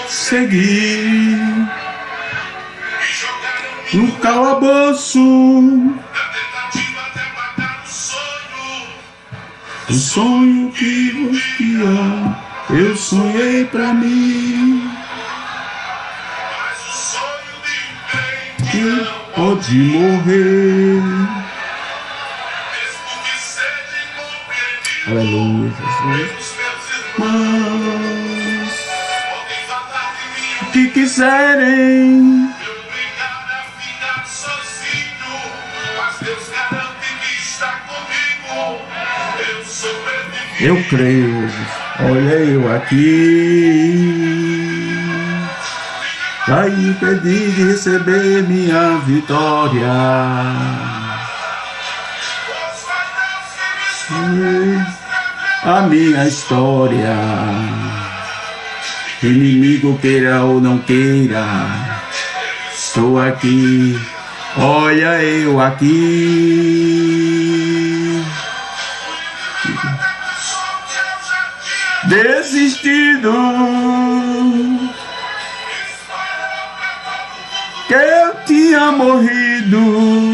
seguir no calabouço, o sonho que eu sonhei pra mim, que pode morrer. Aleluia, Jesus. Mas o que quiserem, eu creio, olha eu aqui, vai impedir de receber minha vitória. A minha história, inimigo queira ou não queira, estou aqui, olha eu aqui, desistido, que eu tinha morrido.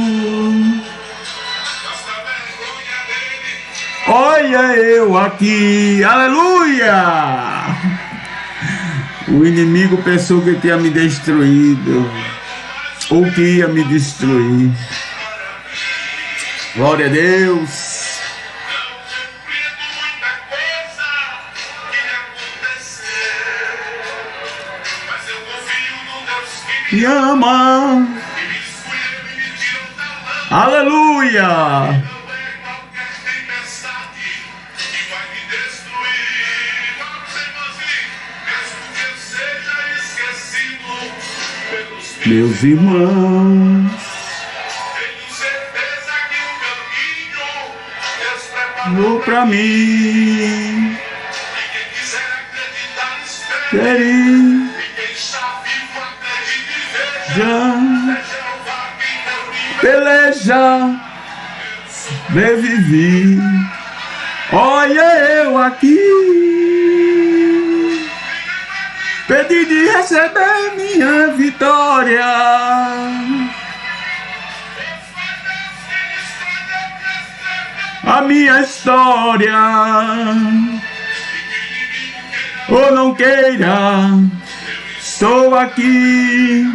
Olha eu aqui, aleluia! O inimigo pensou que tinha me destruído, ou que ia me destruir. Glória a Deus! Me ama! Aleluia! Meus irmãos, vou pra mim, querer já pelejar, reviver. Olha eu aqui, pedi de receber minha vitória. A minha história, ou não queira, estou aqui,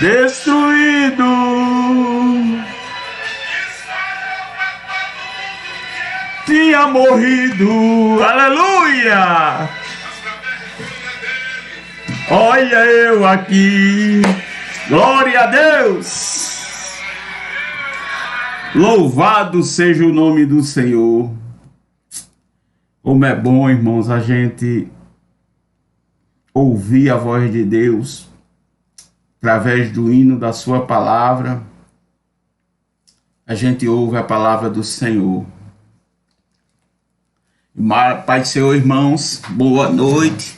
destruído, tinha morrido, aleluia! Olha eu aqui, glória a Deus! Louvado seja o nome do Senhor. Como é bom, irmãos, a gente ouvir a voz de Deus através do hino da sua palavra. A gente ouve a palavra do Senhor. Pai do Senhor, irmãos, boa noite.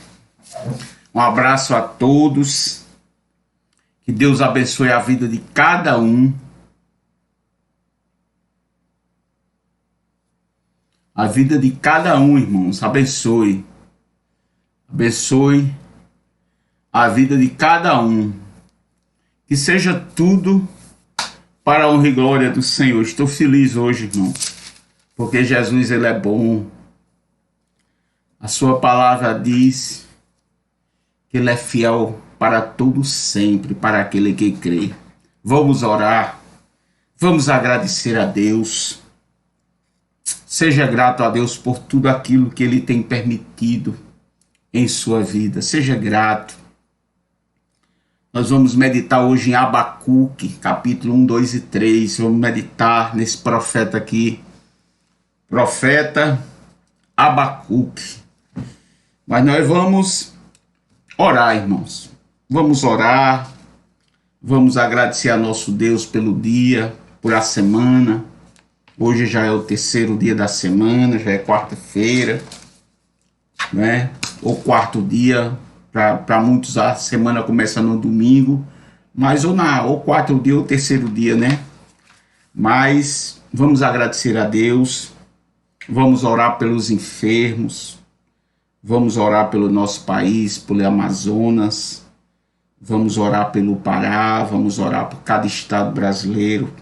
Um abraço a todos. Que Deus abençoe a vida de cada um. A vida de cada um, irmãos. Abençoe. Abençoe a vida de cada um. Que seja tudo para a honra e glória do Senhor. Estou feliz hoje, irmão. Porque Jesus, Ele é bom. A sua palavra diz que Ele é fiel para todo sempre, para aquele que crê. Vamos orar. Vamos agradecer a Deus. Seja grato a Deus por tudo aquilo que Ele tem permitido em sua vida. Seja grato. Nós vamos meditar hoje em Abacuque, capítulo 1, 2 e 3. Vamos meditar nesse profeta aqui. Profeta Abacuque. Mas nós vamos orar, irmãos. Vamos orar. Vamos agradecer a nosso Deus pelo dia, por a semana. Hoje já é o terceiro dia da semana, já é quarta-feira, né? Ou quarto dia, para muitos a semana começa no domingo, mas ou quarto dia ou terceiro dia, né? Mas vamos agradecer a Deus, vamos orar pelos enfermos, vamos orar pelo nosso país, pelo Amazonas, vamos orar pelo Pará, vamos orar por cada estado brasileiro.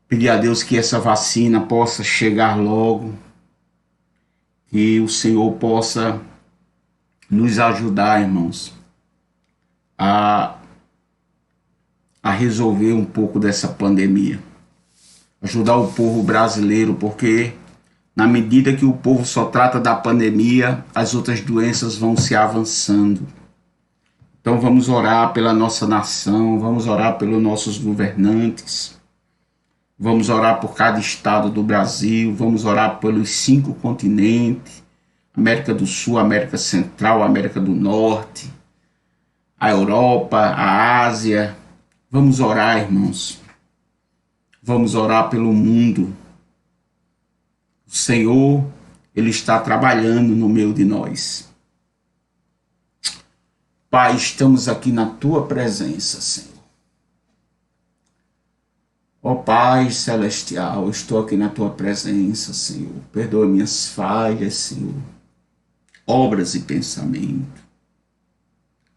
Pedir a Deus que essa vacina possa chegar logo, que o Senhor possa nos ajudar, irmãos, a resolver um pouco dessa pandemia. Ajudar o povo brasileiro, porque na medida que o povo só trata da pandemia, as outras doenças vão se avançando. Então vamos orar pela nossa nação, vamos orar pelos nossos governantes, vamos orar por cada estado do Brasil, vamos orar pelos 5 continentes, América do Sul, América Central, América do Norte, a Europa, a Ásia. Vamos orar, irmãos. Vamos orar pelo mundo. O Senhor, Ele está trabalhando no meio de nós. Pai, estamos aqui na Tua presença, Senhor. Ó Pai Celestial, eu estou aqui na Tua presença, Senhor. Perdoa minhas falhas, Senhor. Obras e pensamento.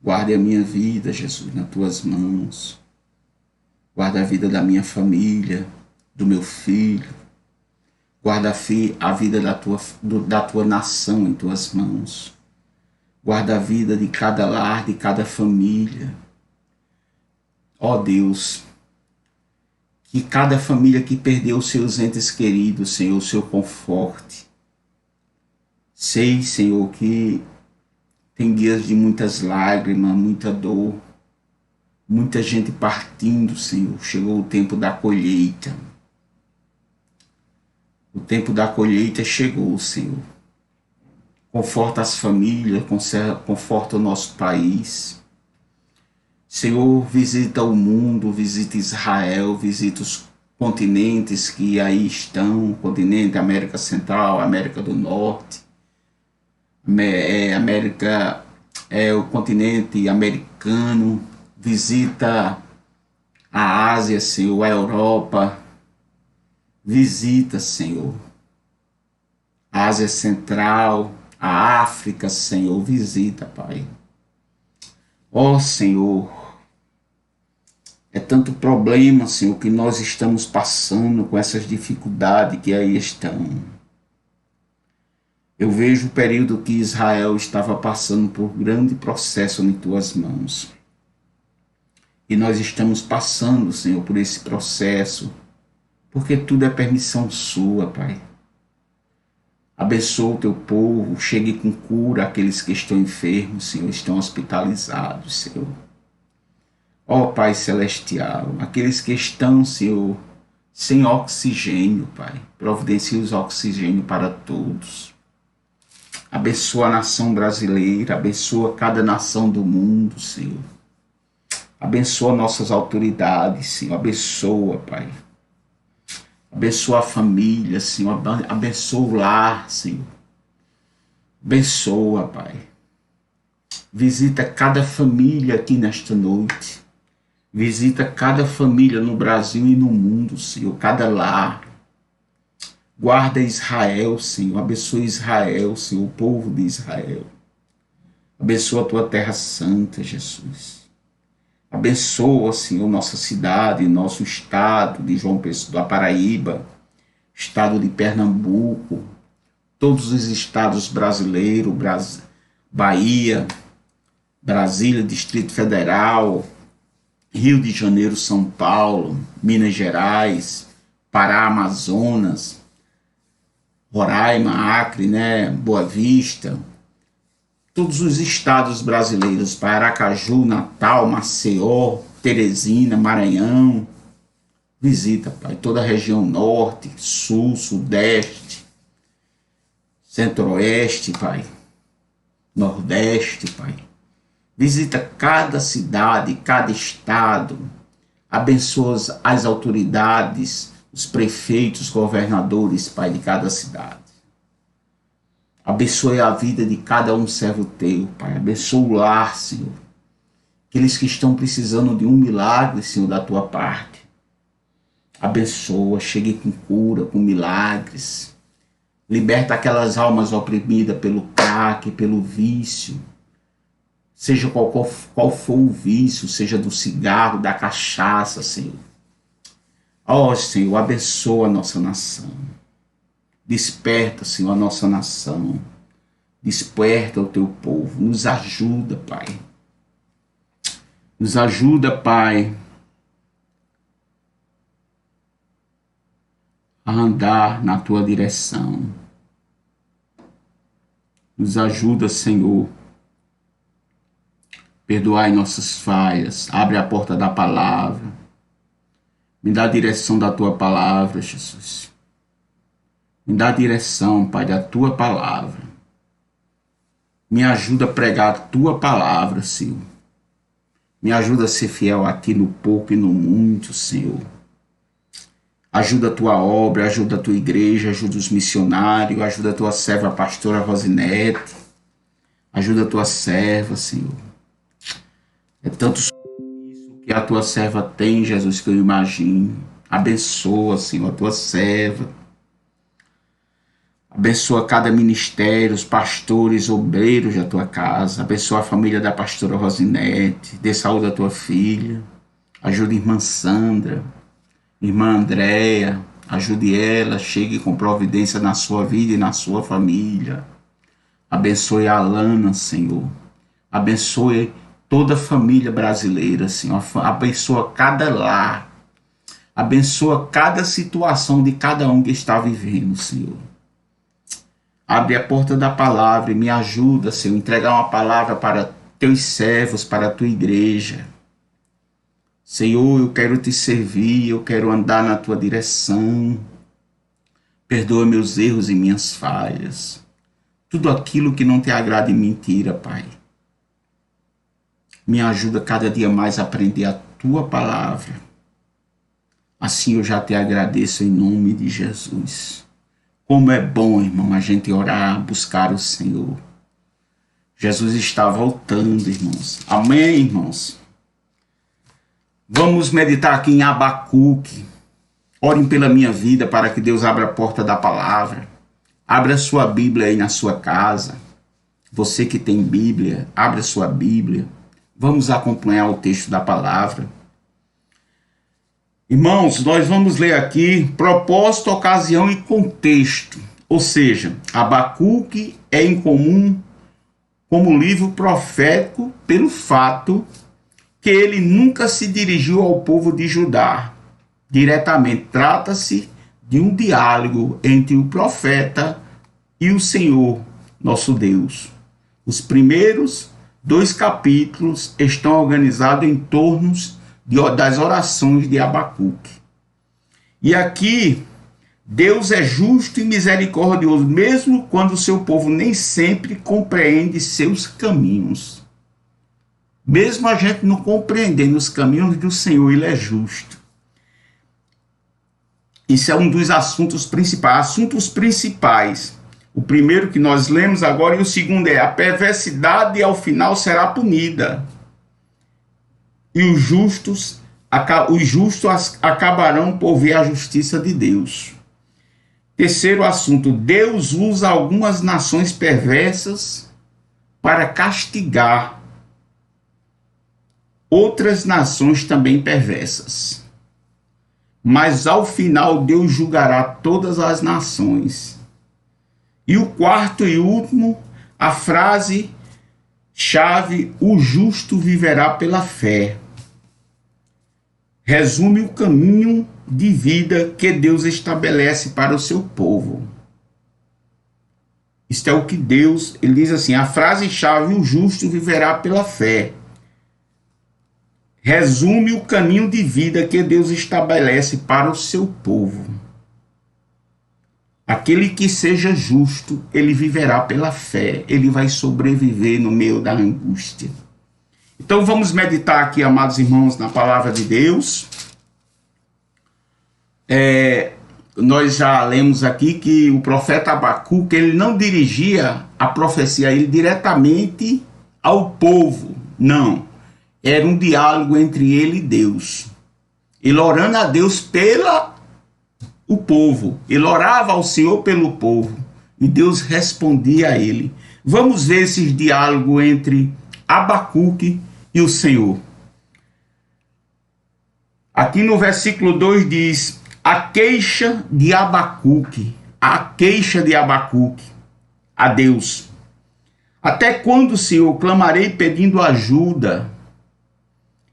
Guarde a minha vida, Jesus, nas Tuas mãos. Guarda a vida da minha família, do meu filho. Guarda a vida da tua nação em Tuas mãos. Guarda a vida de cada lar, de cada família. Ó Deus, que cada família que perdeu seus entes queridos, Senhor, o seu conforte. Sei, Senhor, que tem dias de muitas lágrimas, muita dor, muita gente partindo, Senhor. Chegou o tempo da colheita. O tempo da colheita chegou, Senhor. Conforta as famílias, conforta o nosso país. Senhor, visita o mundo, visita Israel, visita os continentes que aí estão, o continente América Central, América do Norte, o continente americano, visita a Ásia, Senhor, a Europa, visita, Senhor, a Ásia Central, a África, Senhor, visita, Pai. Ó Senhor, é tanto problema, Senhor, que nós estamos passando com essas dificuldades que aí estão. Eu vejo o período que Israel estava passando por grande processo em Tuas mãos. E nós estamos passando, Senhor, por esse processo, porque tudo é permissão Sua, Pai. Abençoa o Teu povo, chegue com cura àqueles que estão enfermos, Senhor, estão hospitalizados, Senhor. Ó Pai Celestial, aqueles que estão, Senhor, sem oxigênio, Pai, providencie os oxigênio para todos. Abençoa a nação brasileira, abençoa cada nação do mundo, Senhor. Abençoa nossas autoridades, Senhor, abençoa, Pai. Abençoa a família, Senhor, abençoa o lar, Senhor. Abençoa, Pai. Visita cada família aqui nesta noite. Visita cada família no Brasil e no mundo, Senhor, cada lar. Guarda Israel, Senhor, abençoa Israel, Senhor, o povo de Israel. Abençoa a Tua terra santa, Jesus. Abençoa, Senhor, nossa cidade, nosso estado de João Pessoa, da Paraíba, estado de Pernambuco, todos os estados brasileiros, Bahia, Brasília, Distrito Federal, Rio de Janeiro, São Paulo, Minas Gerais, Pará, Amazonas, Roraima, Acre, Boa Vista, todos os estados brasileiros, Aracaju, Natal, Maceió, Teresina, Maranhão. Visita, Pai, toda a região norte, sul, sudeste, centro-oeste, Pai, nordeste, Pai. Visita cada cidade, cada estado. Abençoa as autoridades, os prefeitos, governadores, Pai, de cada cidade. Abençoe a vida de cada um servo Teu, Pai. Abençoa o lar, Senhor. Aqueles que estão precisando de um milagre, Senhor, da Tua parte. Abençoa, chegue com cura, com milagres. Liberta aquelas almas oprimidas pelo crack, pelo vício. Seja qual for o vício, seja do cigarro, da cachaça, Senhor. Ó, Senhor, abençoa a nossa nação. Desperta, Senhor, a nossa nação. Desperta o teu povo. Nos ajuda, Pai. Nos ajuda, Pai, a andar na tua direção. Nos ajuda, Senhor. Perdoai nossas falhas. Abre a porta da palavra. Me dá a direção da tua palavra, Jesus. Me dá a direção, Pai, da tua palavra. Me ajuda a pregar a tua palavra, Senhor. Me ajuda a ser fiel a ti no pouco e no muito, Senhor. Ajuda a tua obra, ajuda a tua igreja, ajuda os missionários, ajuda a tua serva, a pastora Rosinete. Ajuda a tua serva, Senhor. É tanto isso que a tua serva tem, Jesus, que eu imagino. Abençoa, Senhor, a tua serva. Abençoa cada ministério, os pastores, obreiros da tua casa. Abençoa a família da pastora Rosinete. Dê saúde à tua filha. Ajude a irmã Sandra, irmã Andréia. Ajude ela, chegue com providência na sua vida e na sua família. Abençoe a Alana, Senhor. Abençoe toda a família brasileira, Senhor. Abençoa cada lar. Abençoa cada situação de cada um que está vivendo, Senhor. Abre a porta da palavra e me ajuda, Senhor, a entregar uma palavra para teus servos, para a tua igreja. Senhor, eu quero te servir, eu quero andar na tua direção. Perdoa meus erros e minhas falhas. Tudo aquilo que não te agrada em mentira, Pai. Me ajuda cada dia mais a aprender a tua palavra. Assim eu já te agradeço em nome de Jesus. Como é bom, irmão, a gente orar, buscar o Senhor. Jesus está voltando, irmãos. Amém, irmãos? Vamos meditar aqui em Abacuque. Orem pela minha vida para que Deus abra a porta da palavra. Abra a sua Bíblia aí na sua casa. Você que tem Bíblia, abra a sua Bíblia. Vamos acompanhar o texto da palavra. Irmãos, nós vamos ler aqui propósito, ocasião e contexto. Ou seja, Abacuque é incomum como livro profético pelo fato que ele nunca se dirigiu ao povo de Judá diretamente. Trata-se de um diálogo entre o profeta e o Senhor, nosso Deus. Os primeiros 2 capítulos estão organizados em torno das orações de Abacuque. E aqui, Deus é justo e misericordioso, mesmo quando o seu povo nem sempre compreende seus caminhos. Mesmo a gente não compreendendo os caminhos do Senhor, Ele é justo. Isso é um dos assuntos principais. Assuntos principais. O primeiro que nós lemos agora e o segundo é: a perversidade ao final será punida. E os justos acabarão por ver a justiça de Deus. Terceiro assunto: Deus usa algumas nações perversas para castigar outras nações também perversas. Mas ao final Deus julgará todas as nações. E o quarto e último, a frase chave: o justo viverá pela fé. Resume o caminho de vida que Deus estabelece para o seu povo. Isto é o que Deus, ele diz assim, a frase chave: o justo viverá pela fé. Resume o caminho de vida que Deus estabelece para o seu povo. Aquele que seja justo, ele viverá pela fé. Ele vai sobreviver no meio da angústia. Então vamos meditar aqui, amados irmãos, na palavra de Deus. Nós já lemos aqui que o profeta Abacuque, ele não dirigia a profecia a ele diretamente ao povo. Não. Era um diálogo entre ele e Deus. Ele orando a Deus pela o povo. Ele orava ao Senhor pelo povo e Deus respondia a ele. Vamos ver esse diálogo entre Abacuque e o Senhor. Aqui no versículo 2 diz: a queixa de Abacuque a Deus. Até quando, Senhor, clamarei pedindo ajuda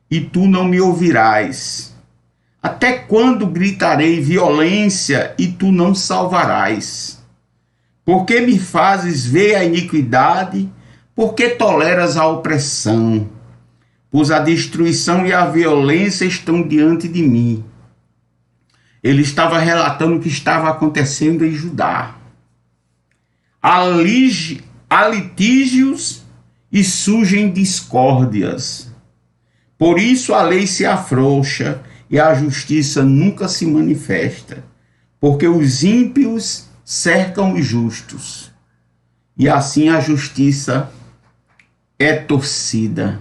e tu não me ouvirás? Até quando gritarei violência e tu não salvarás? Por que me fazes ver a iniquidade? Por que toleras a opressão? Pois a destruição e a violência estão diante de mim. Ele estava relatando o que estava acontecendo em Judá. Há litígios e surgem discórdias. Por isso a lei se afrouxa e a justiça nunca se manifesta, porque os ímpios cercam os justos, e assim a justiça é torcida.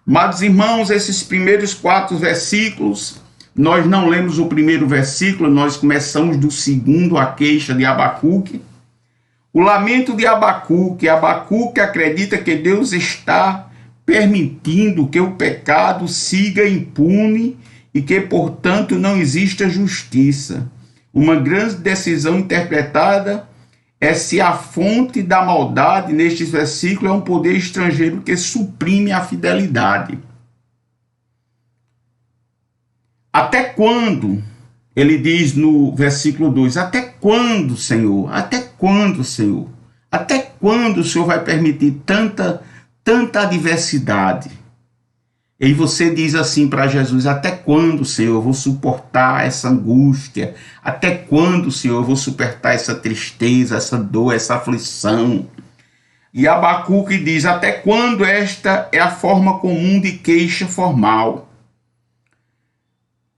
Amados irmãos, esses primeiros 4 versículos, nós não lemos o primeiro versículo, nós começamos do segundo, a queixa de Abacuque. O lamento de Abacuque acredita que Deus está permitindo que o pecado siga impune e que, portanto, não exista justiça. Uma grande decisão interpretada é se a fonte da maldade neste versículo é um poder estrangeiro que suprime a fidelidade. Até quando? Ele diz no versículo 2, até quando, Senhor? Até quando, Senhor? Até quando o Senhor vai permitir tanta adversidade? E você diz assim para Jesus, até quando, Senhor, eu vou suportar essa angústia? Até quando, Senhor, eu vou suportar essa tristeza, essa dor, essa aflição? E Abacuque diz, até quando esta é a forma comum de queixa formal?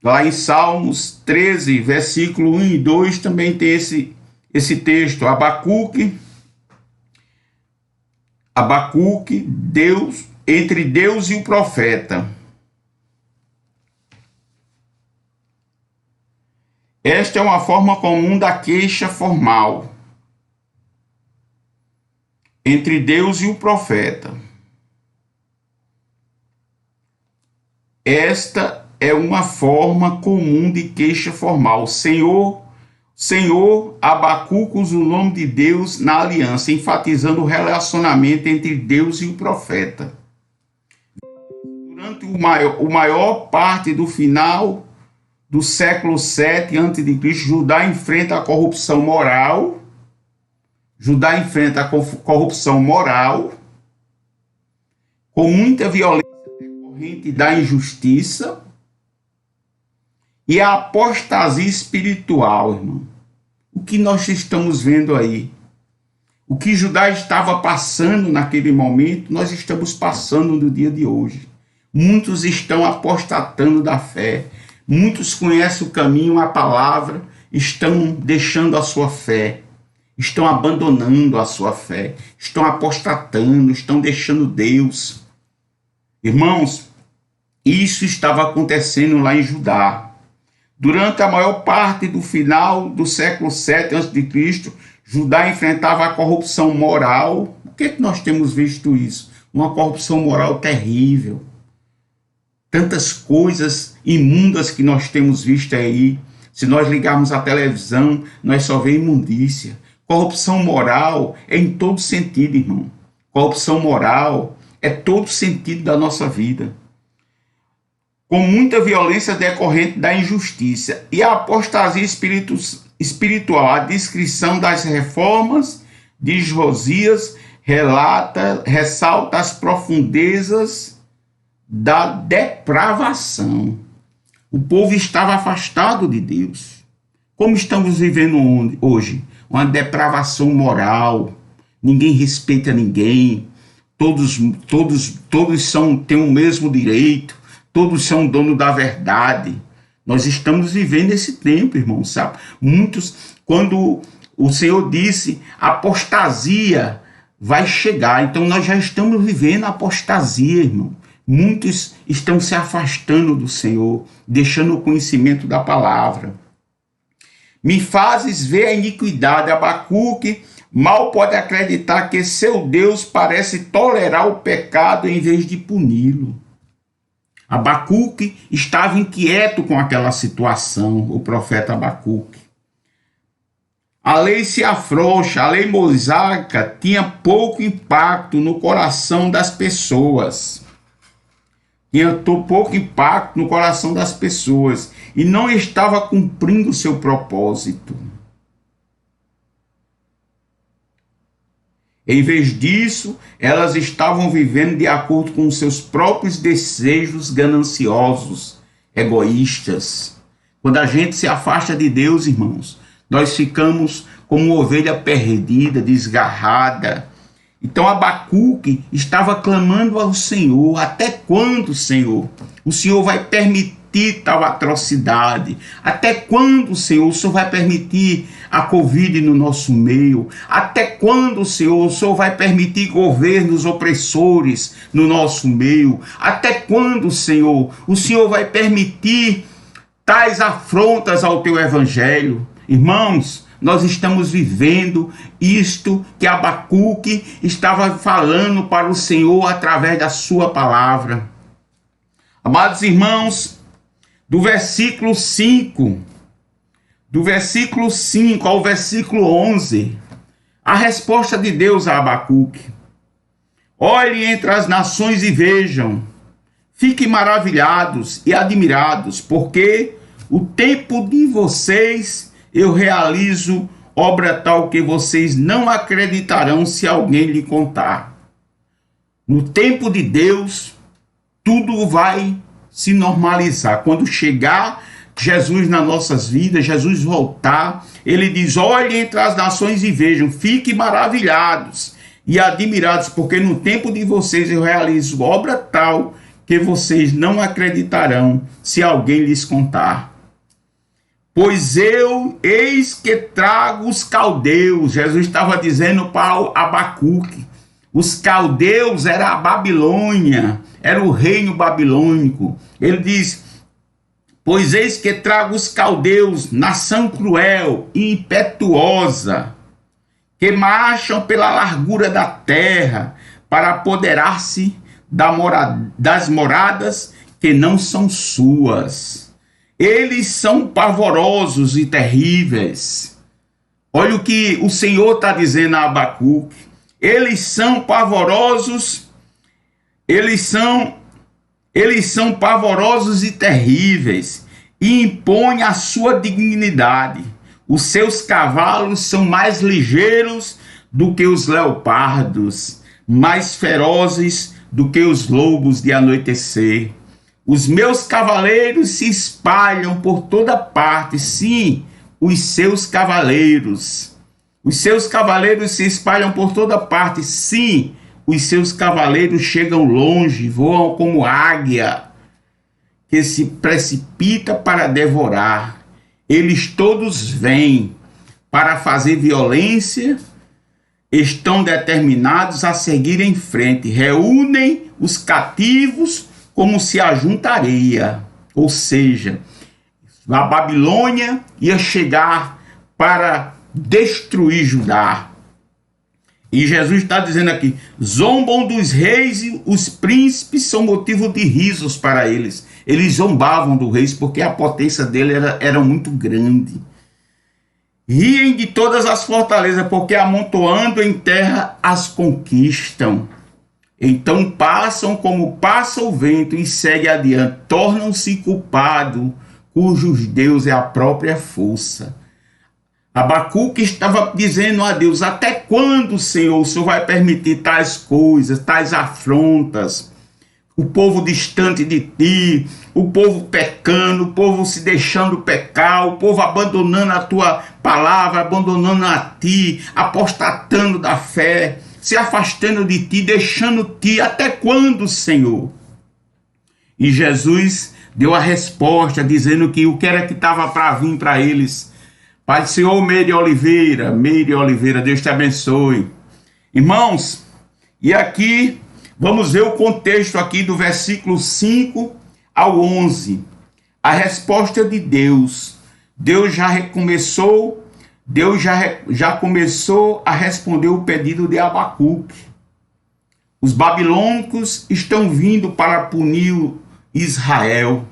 Lá em Salmos 13, versículo 1 e 2, também tem esse texto. Abacuque, Deus, entre Deus e o profeta. Esta é uma forma comum da queixa formal entre Deus e o profeta. Esta é uma forma comum de queixa formal. Senhor, Abacuque usa o nome de Deus na aliança, enfatizando o relacionamento entre Deus e o profeta. Durante o maior parte do final do século 7 a.C., Judá enfrenta a corrupção moral. Com muita violência decorrente da injustiça e a apostasia espiritual, irmão. O que nós estamos vendo aí? O que Judá estava passando naquele momento, nós estamos passando no dia de hoje. Muitos estão apostatando da fé. Muitos conhecem o caminho, a palavra, estão deixando a sua fé. Estão abandonando a sua fé. Estão apostatando, estão deixando Deus. Irmãos, isso estava acontecendo lá em Judá. Durante a maior parte do final do século 7 a.C., Judá enfrentava a corrupção moral. Por que nós temos visto isso? Uma corrupção moral terrível. Tantas coisas imundas que nós temos visto aí. Se nós ligarmos a televisão, nós só vemos imundícia. Corrupção moral é em todo sentido, irmão. Corrupção moral é todo sentido da nossa vida. Com muita violência decorrente da injustiça e a apostasia espiritual. A descrição das reformas de Josias ressalta as profundezas da depravação. O povo estava afastado de Deus. Como estamos vivendo hoje? Uma depravação moral. Ninguém respeita ninguém. Todos têm o mesmo direito. Todos são dono da verdade. Nós estamos vivendo esse tempo, irmão, sabe? Muitos, quando o Senhor disse, apostasia vai chegar. Então nós já estamos vivendo a apostasia, irmão. Muitos estão se afastando do Senhor, deixando o conhecimento da palavra. Me fazes ver a iniquidade. Abacuque mal pode acreditar que seu Deus parece tolerar o pecado em vez de puni-lo. Abacuque estava inquieto com aquela situação, o profeta Abacuque. A lei se afrouxa, a lei mosaica tinha pouco impacto no coração das pessoas. Tinha pouco impacto no coração das pessoas e não estava cumprindo o seu propósito. Em vez disso, elas estavam vivendo de acordo com seus próprios desejos gananciosos, egoístas. Quando a gente se afasta de Deus, irmãos, nós ficamos como uma ovelha perdida, desgarrada. Então Abacuque estava clamando ao Senhor: até quando, Senhor? O Senhor vai permitir tal atrocidade? Até quando, Senhor, o Senhor vai permitir a Covid no nosso meio? Até quando, Senhor, o Senhor vai permitir governos opressores no nosso meio? Até quando, Senhor, o Senhor vai permitir tais afrontas ao teu evangelho? Irmãos, nós estamos vivendo isto que Abacuque estava falando para o Senhor através da sua palavra. Amados irmãos, do versículo 5 ao versículo 11, a resposta de Deus a Abacuque: olhem entre as nações e vejam, fiquem maravilhados e admirados, porque o tempo de vocês eu realizo obra tal que vocês não acreditarão se alguém lhe contar. No tempo de Deus, tudo vai se normalizar. Quando chegar Jesus nas nossas vidas, Jesus voltar, ele diz: olhem entre as nações e vejam, fiquem maravilhados e admirados, porque no tempo de vocês eu realizo obra tal que vocês não acreditarão se alguém lhes contar. Pois eu, eis que trago os caldeus. Jesus estava dizendo para Abacuque. Os caldeus era a Babilônia, era o reino babilônico. Ele diz: pois eis que trago os caldeus, nação cruel e impetuosa, que marcham pela largura da terra para apoderar-se das moradas que não são suas. Eles são pavorosos e terríveis. Olha o que o Senhor está dizendo a Abacuque. Eles são pavorosos, eles são pavorosos e terríveis, e impõem a sua dignidade. Os seus cavalos são mais ligeiros do que os leopardos, mais ferozes do que os lobos de anoitecer. Os meus cavaleiros se espalham por toda parte, sim, os seus cavaleiros. Os seus cavaleiros se espalham por toda parte, sim, os seus cavaleiros chegam longe, voam como águia, que se precipita para devorar. Eles todos vêm para fazer violência, estão determinados a seguir em frente, reúnem os cativos como se ajuntaria, ou seja, a Babilônia ia chegar para destruir Judá. E Jesus está dizendo aqui: zombam dos reis e os príncipes são motivo de risos para eles. Eles zombavam dos reis porque a potência dele era muito grande. Riem de todas as fortalezas porque amontoando em terra as conquistam. Então passam como passa o vento e segue adiante, tornam-se culpados, cujos Deus é a própria força. Abacuque estava dizendo a Deus: até quando, Senhor, o Senhor vai permitir tais coisas, tais afrontas? O povo distante de ti, o povo pecando, o povo se deixando pecar, o povo abandonando a tua palavra, abandonando a ti, apostatando da fé, se afastando de ti, deixando ti. Até quando, Senhor? E Jesus deu a resposta, dizendo que o que era que estava para vir para eles. Pai do Senhor, Meire Oliveira, Deus te abençoe. Irmãos, e aqui vamos ver o contexto aqui do versículo 5 ao 11. A resposta de Deus Deus já começou a responder o pedido de Abacuque. Os babilônicos estão vindo para punir Israel.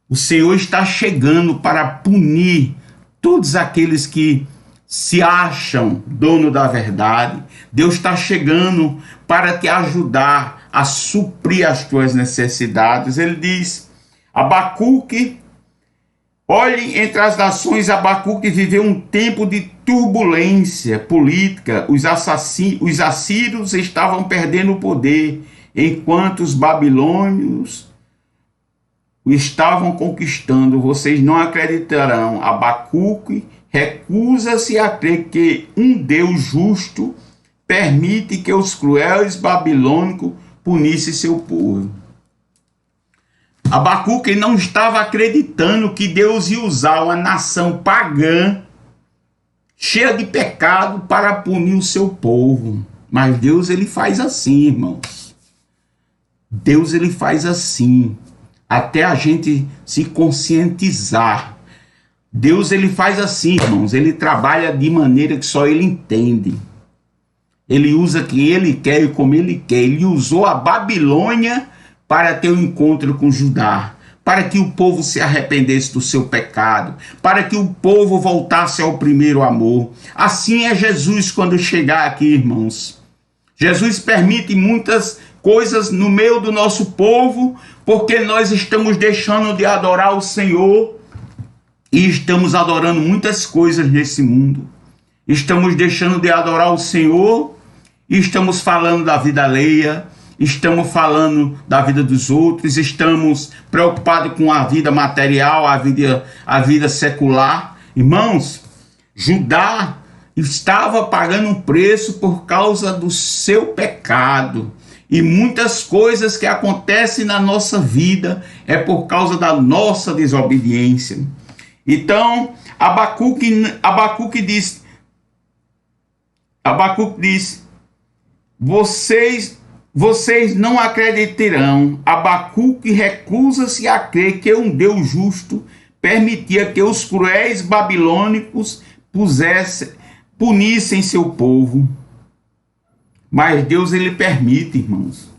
O Senhor está chegando para punir todos aqueles que se acham dono da verdade. Deus está chegando para te ajudar a suprir as tuas necessidades. Ele diz, Abacuque, olhe entre as nações, Abacuque viveu um tempo de turbulência política. Os assírios estavam perdendo o poder, enquanto os babilônios o estavam conquistando. Vocês não acreditarão. Abacuque recusa-se a crer que um Deus justo permite que os cruéis babilônicos punissem seu povo. Abacuque não estava acreditando que Deus ia usar uma nação pagã, cheia de pecado, para punir o seu povo. Mas Deus, ele faz assim, irmãos. Deus, ele faz assim, até a gente se conscientizar. Deus, ele faz assim, irmãos. Ele trabalha de maneira que só ele entende. Ele usa quem ele quer e como ele quer. Ele usou a Babilônia para ter um encontro com Judá, para que o povo se arrependesse do seu pecado, para que o povo voltasse ao primeiro amor. Assim é Jesus quando chegar aqui, irmãos. Jesus permite muitas coisas no meio do nosso povo, porque nós estamos deixando de adorar o Senhor e estamos adorando muitas coisas nesse mundo. Estamos deixando de adorar o Senhor e estamos falando da vida alheia, estamos falando da vida dos outros, estamos preocupados com a vida material, a vida secular. Irmãos, Judá estava pagando um preço por causa do seu pecado. E muitas coisas que acontecem na nossa vida é por causa da nossa desobediência. Então, Abacuque diz, vocês não acreditarão. Abacuque recusa-se a crer que um Deus justo permitia que os cruéis babilônicos punissem seu povo. Mas Deus, ele permite, irmãos.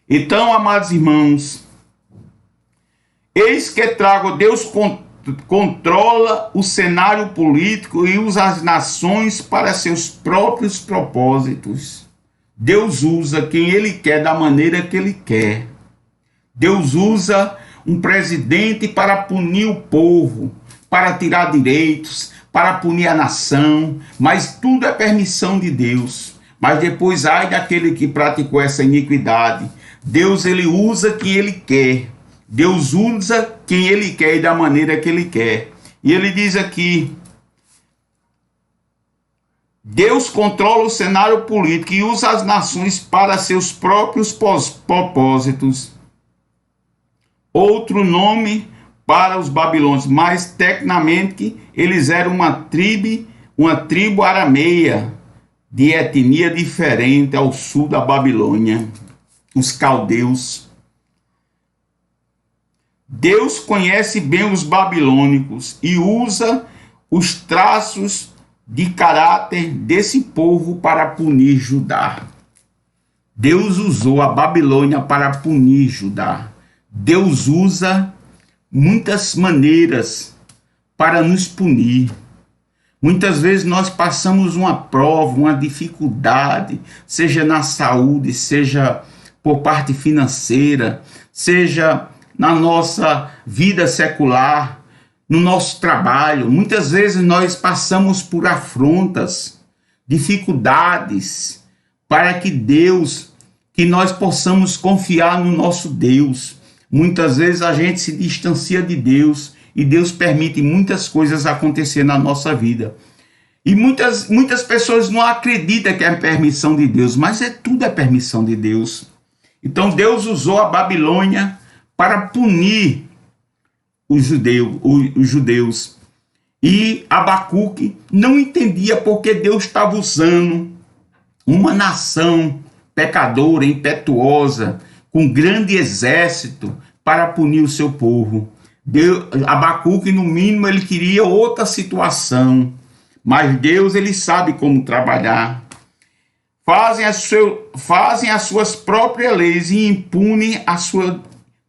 Então, amados irmãos, eis que trago, Deus controla o cenário político e usa as nações para seus próprios propósitos. Deus usa quem ele quer da maneira que ele quer. Deus usa um presidente para punir o povo, para tirar direitos, para punir a nação, mas tudo é permissão de Deus. Mas depois, ai daquele que praticou essa iniquidade. Deus, ele usa quem ele quer. Deus usa quem ele quer e da maneira que ele quer. E ele diz aqui, Deus controla o cenário político e usa as nações para seus próprios propósitos. Outro nome para os babilônios, mas tecnicamente eles eram uma tribo arameia, de etnia diferente ao sul da Babilônia, os caldeus. Deus conhece bem os babilônicos e usa os traços de caráter desse povo para punir Judá. Deus usou a Babilônia para punir Judá. Deus usa muitas maneiras para nos punir. Muitas vezes nós passamos uma prova, uma dificuldade, seja na saúde, seja por parte financeira, seja na nossa vida secular, no nosso trabalho. Muitas vezes nós passamos por afrontas, dificuldades, para que nós possamos confiar no nosso Deus. Muitas vezes a gente se distancia de Deus, e Deus permite muitas coisas acontecer na nossa vida. E muitas pessoas não acreditam que é permissão de Deus, mas tudo é permissão de Deus. Então Deus usou a Babilônia para punir os judeus. E Abacuque não entendia porque Deus estava usando uma nação pecadora, impetuosa, com grande exército, para punir o seu povo. Abacuque, no mínimo, ele queria outra situação, mas Deus, ele sabe como trabalhar. Fazem as suas próprias leis e impunem a sua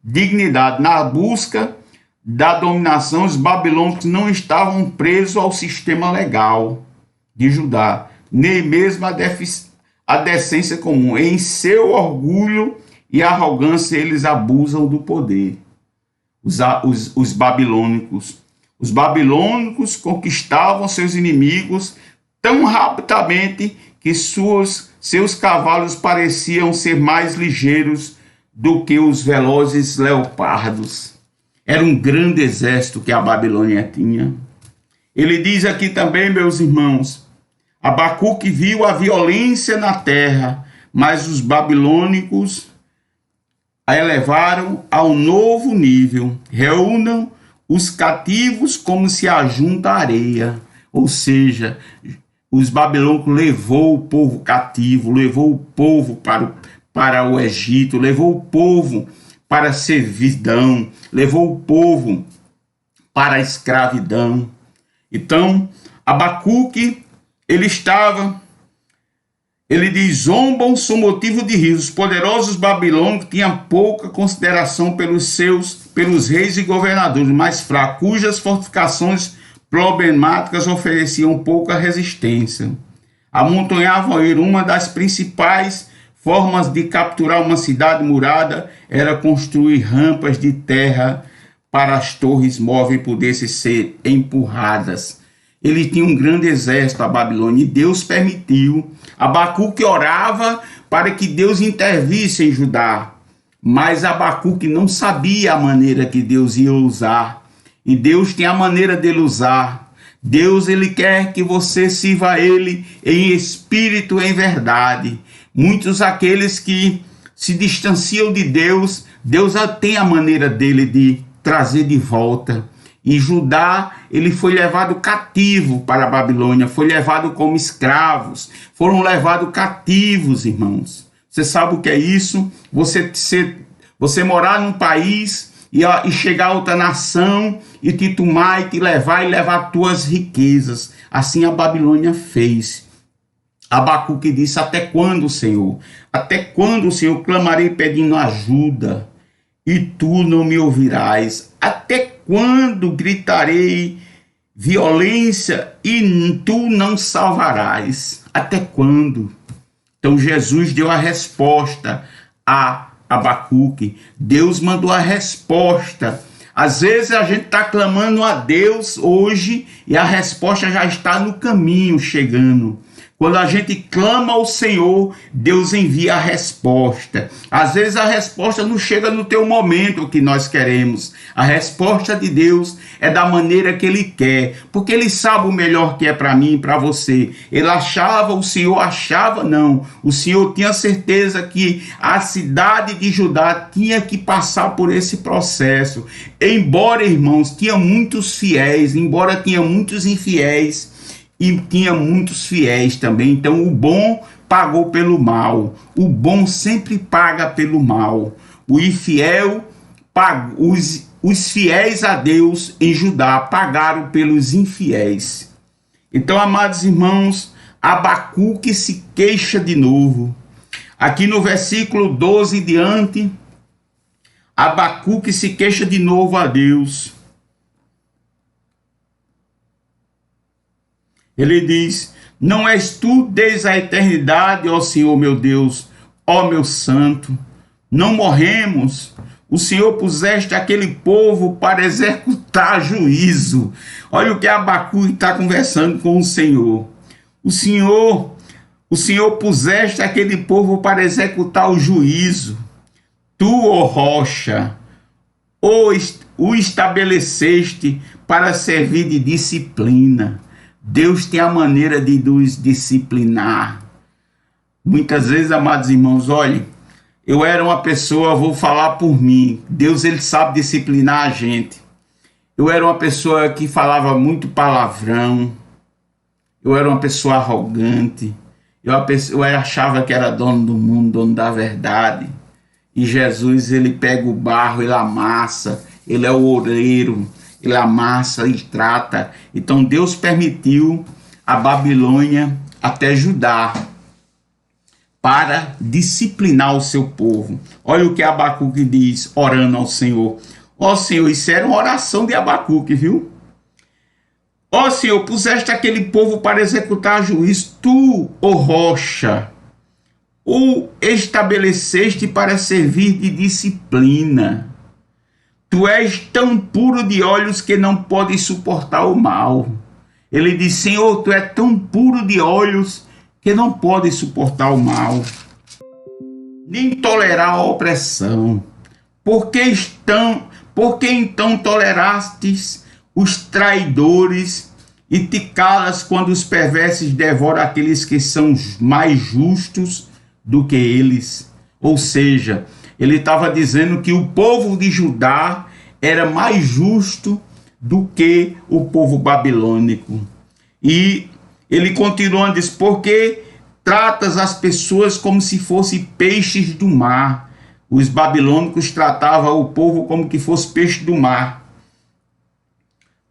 dignidade. Na busca da dominação, os babilônicos não estavam presos ao sistema legal de Judá, nem mesmo a decência comum. Em seu orgulho e arrogância, eles abusam do poder. Os babilônicos. Os babilônicos conquistavam seus inimigos tão rapidamente que seus cavalos pareciam ser mais ligeiros do que os velozes leopardos. Era um grande exército que a Babilônia tinha. Ele diz aqui também, meus irmãos, Abacuque viu a violência na terra, mas os babilônicos a elevaram ao novo nível. Reúnam os cativos como se ajunta a areia. Ou seja, os babilônicos levou o povo cativo, levou o povo para o Egito, levou o povo para a servidão, levou o povo para a escravidão. Então, Abacuque, ele diz, zombam são motivo de riso. Os poderosos babilônicos tinham pouca consideração pelos reis e governadores mais fracos, cujas fortificações problemáticas ofereciam pouca resistência. Amontoavam ele. Uma das principais formas de capturar uma cidade murada era construir rampas de terra para as torres móveis pudessem ser empurradas. Ele tinha um grande exército, a Babilônia, e Deus permitiu. Abacuque orava para que Deus intervisse em Judá, mas Abacuque não sabia a maneira que Deus ia usar. E Deus tem a maneira dele usar. Deus, ele quer que você sirva a ele em espírito e em verdade. Muitos aqueles que se distanciam de Deus, Deus tem a maneira dele de trazer de volta. E Judá, ele foi levado cativo para a Babilônia, foi levado como escravos, foram levados cativos, irmãos. Você sabe o que é isso? Você morar num país e chegar a outra nação e te tomar e te levar e levar tuas riquezas. Assim a Babilônia fez. Abacuque disse, até quando, Senhor? Até quando, Senhor, clamarei pedindo ajuda e tu não me ouvirás? Até quando gritarei violência e tu não salvarás? Até quando? Então Jesus deu a resposta a Abacuque. Deus mandou a resposta. Às vezes a gente está clamando a Deus hoje e a resposta já está no caminho chegando. Quando a gente clama ao Senhor, Deus envia a resposta. Às vezes a resposta não chega no teu momento que nós queremos. A resposta de Deus é da maneira que Ele quer, porque Ele sabe o melhor que é para mim e para você. O Senhor achava, não. O Senhor tinha certeza que a cidade de Judá tinha que passar por esse processo. Embora, irmãos, tinha muitos fiéis, embora tinha muitos infiéis, e tinha muitos fiéis também. Então o bom pagou pelo mal. O bom sempre paga pelo mal. O infiel, os fiéis a Deus em Judá pagaram pelos infiéis. Então, amados irmãos, Abacuque se queixa de novo. Aqui no versículo 12 diante, Abacuque se queixa de novo a Deus. Ele diz, não és tu desde a eternidade, ó Senhor meu Deus, ó meu santo, não morremos, o Senhor puseste aquele povo para executar juízo. Olha o que Abacuque está conversando com o Senhor. O Senhor puseste aquele povo para executar o juízo. Tu, ó rocha, o estabeleceste para servir de disciplina. Deus tem a maneira de nos disciplinar. Muitas vezes, amados irmãos, olhem, eu era uma pessoa, vou falar por mim, Deus ele sabe disciplinar a gente. Eu era uma pessoa que falava muito palavrão, eu era uma pessoa arrogante, eu achava que era dono do mundo, dono da verdade. E Jesus, ele pega o barro, ele amassa, ele é o oleiro, ele amassa e trata. Então Deus permitiu a Babilônia até Judá para disciplinar o seu povo. Olha o que Abacuque diz, orando ao Senhor. Ó Senhor, isso era uma oração de Abacuque, viu? Ó Senhor, puseste aquele povo para executar juízo, tu, ó rocha, o estabeleceste para servir de disciplina. Tu és tão puro de olhos que não podes suportar o mal. Ele diz, Senhor, tu és tão puro de olhos que não podes suportar o mal, nem tolerar a opressão. Por que então tolerastes os traidores e te calas quando os perversos devoram aqueles que são mais justos do que eles? Ou seja, ele estava dizendo que o povo de Judá era mais justo do que o povo babilônico. E ele continuando diz, porque tratas as pessoas como se fossem peixes do mar. Os babilônicos tratavam o povo como que fosse peixe do mar,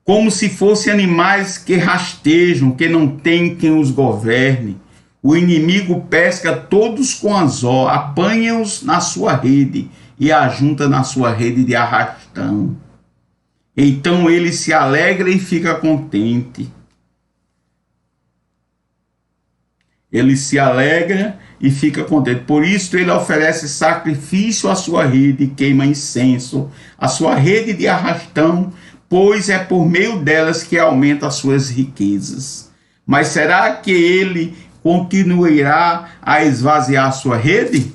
como se fossem animais que rastejam, que não tem quem os governe. O inimigo pesca todos com anzol, apanha-os na sua rede e ajunta na sua rede de arrastão. Então ele se alegra e fica contente. Ele se alegra e fica contente. Por isso ele oferece sacrifício à sua rede e queima incenso, à sua rede de arrastão, pois é por meio delas que aumenta as suas riquezas. Mas será que ele continuará a esvaziar a sua rede?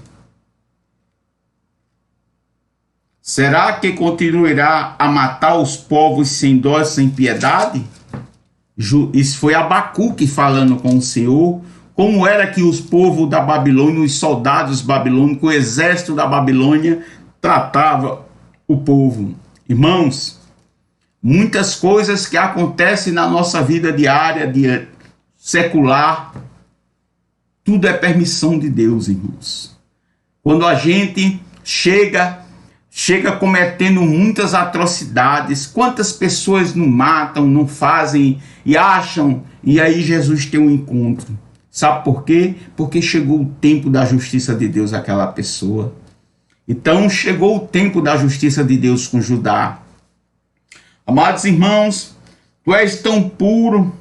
Será que continuará a matar os povos sem dó e sem piedade? Isso foi Abacuque falando com o Senhor. Como era que os povos da Babilônia, os soldados babilônicos, o exército da Babilônia tratava o povo. Irmãos, muitas coisas que acontecem na nossa vida diária, secular, tudo é permissão de Deus, irmãos. Quando a gente chega cometendo muitas atrocidades, quantas pessoas não matam, não fazem e acham, e aí Jesus tem um encontro. Sabe por quê? Porque chegou o tempo da justiça de Deus àquela pessoa. Então chegou o tempo da justiça de Deus com Judá. Amados irmãos, tu és tão puro.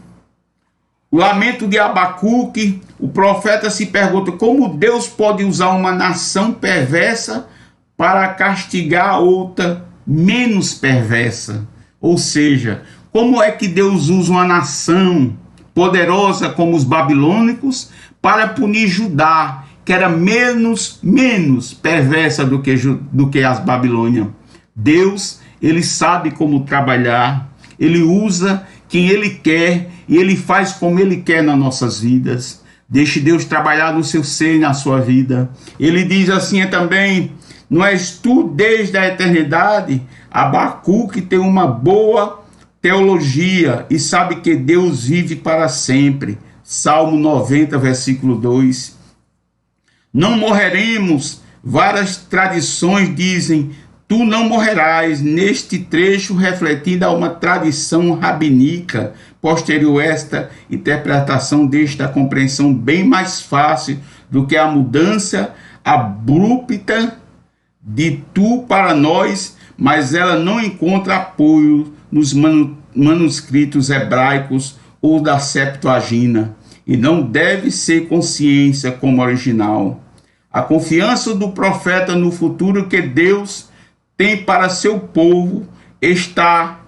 O lamento de Abacuque, o profeta se pergunta como Deus pode usar uma nação perversa para castigar outra menos perversa. Ou seja, como é que Deus usa uma nação poderosa como os babilônicos para punir Judá, que era menos perversa do que as Babilônias? Deus, ele sabe como trabalhar, ele usa quem ele quer e ele faz como ele quer nas nossas vidas. Deixe Deus trabalhar no seu ser e na sua vida. Ele diz assim também, não és tu desde a eternidade? Abacuque tem uma boa teologia e sabe que Deus vive para sempre. Salmo 90, versículo 2. Não morreremos. Várias tradições dizem, tu não morrerás. Neste trecho refletindo a uma tradição rabinica posterior, esta interpretação desta compreensão bem mais fácil do que a mudança abrupta de tu para nós, mas ela não encontra apoio nos manuscritos hebraicos ou da Septuaginta, e não deve ser consciência como original. A confiança do profeta no futuro que Deus tem para seu povo está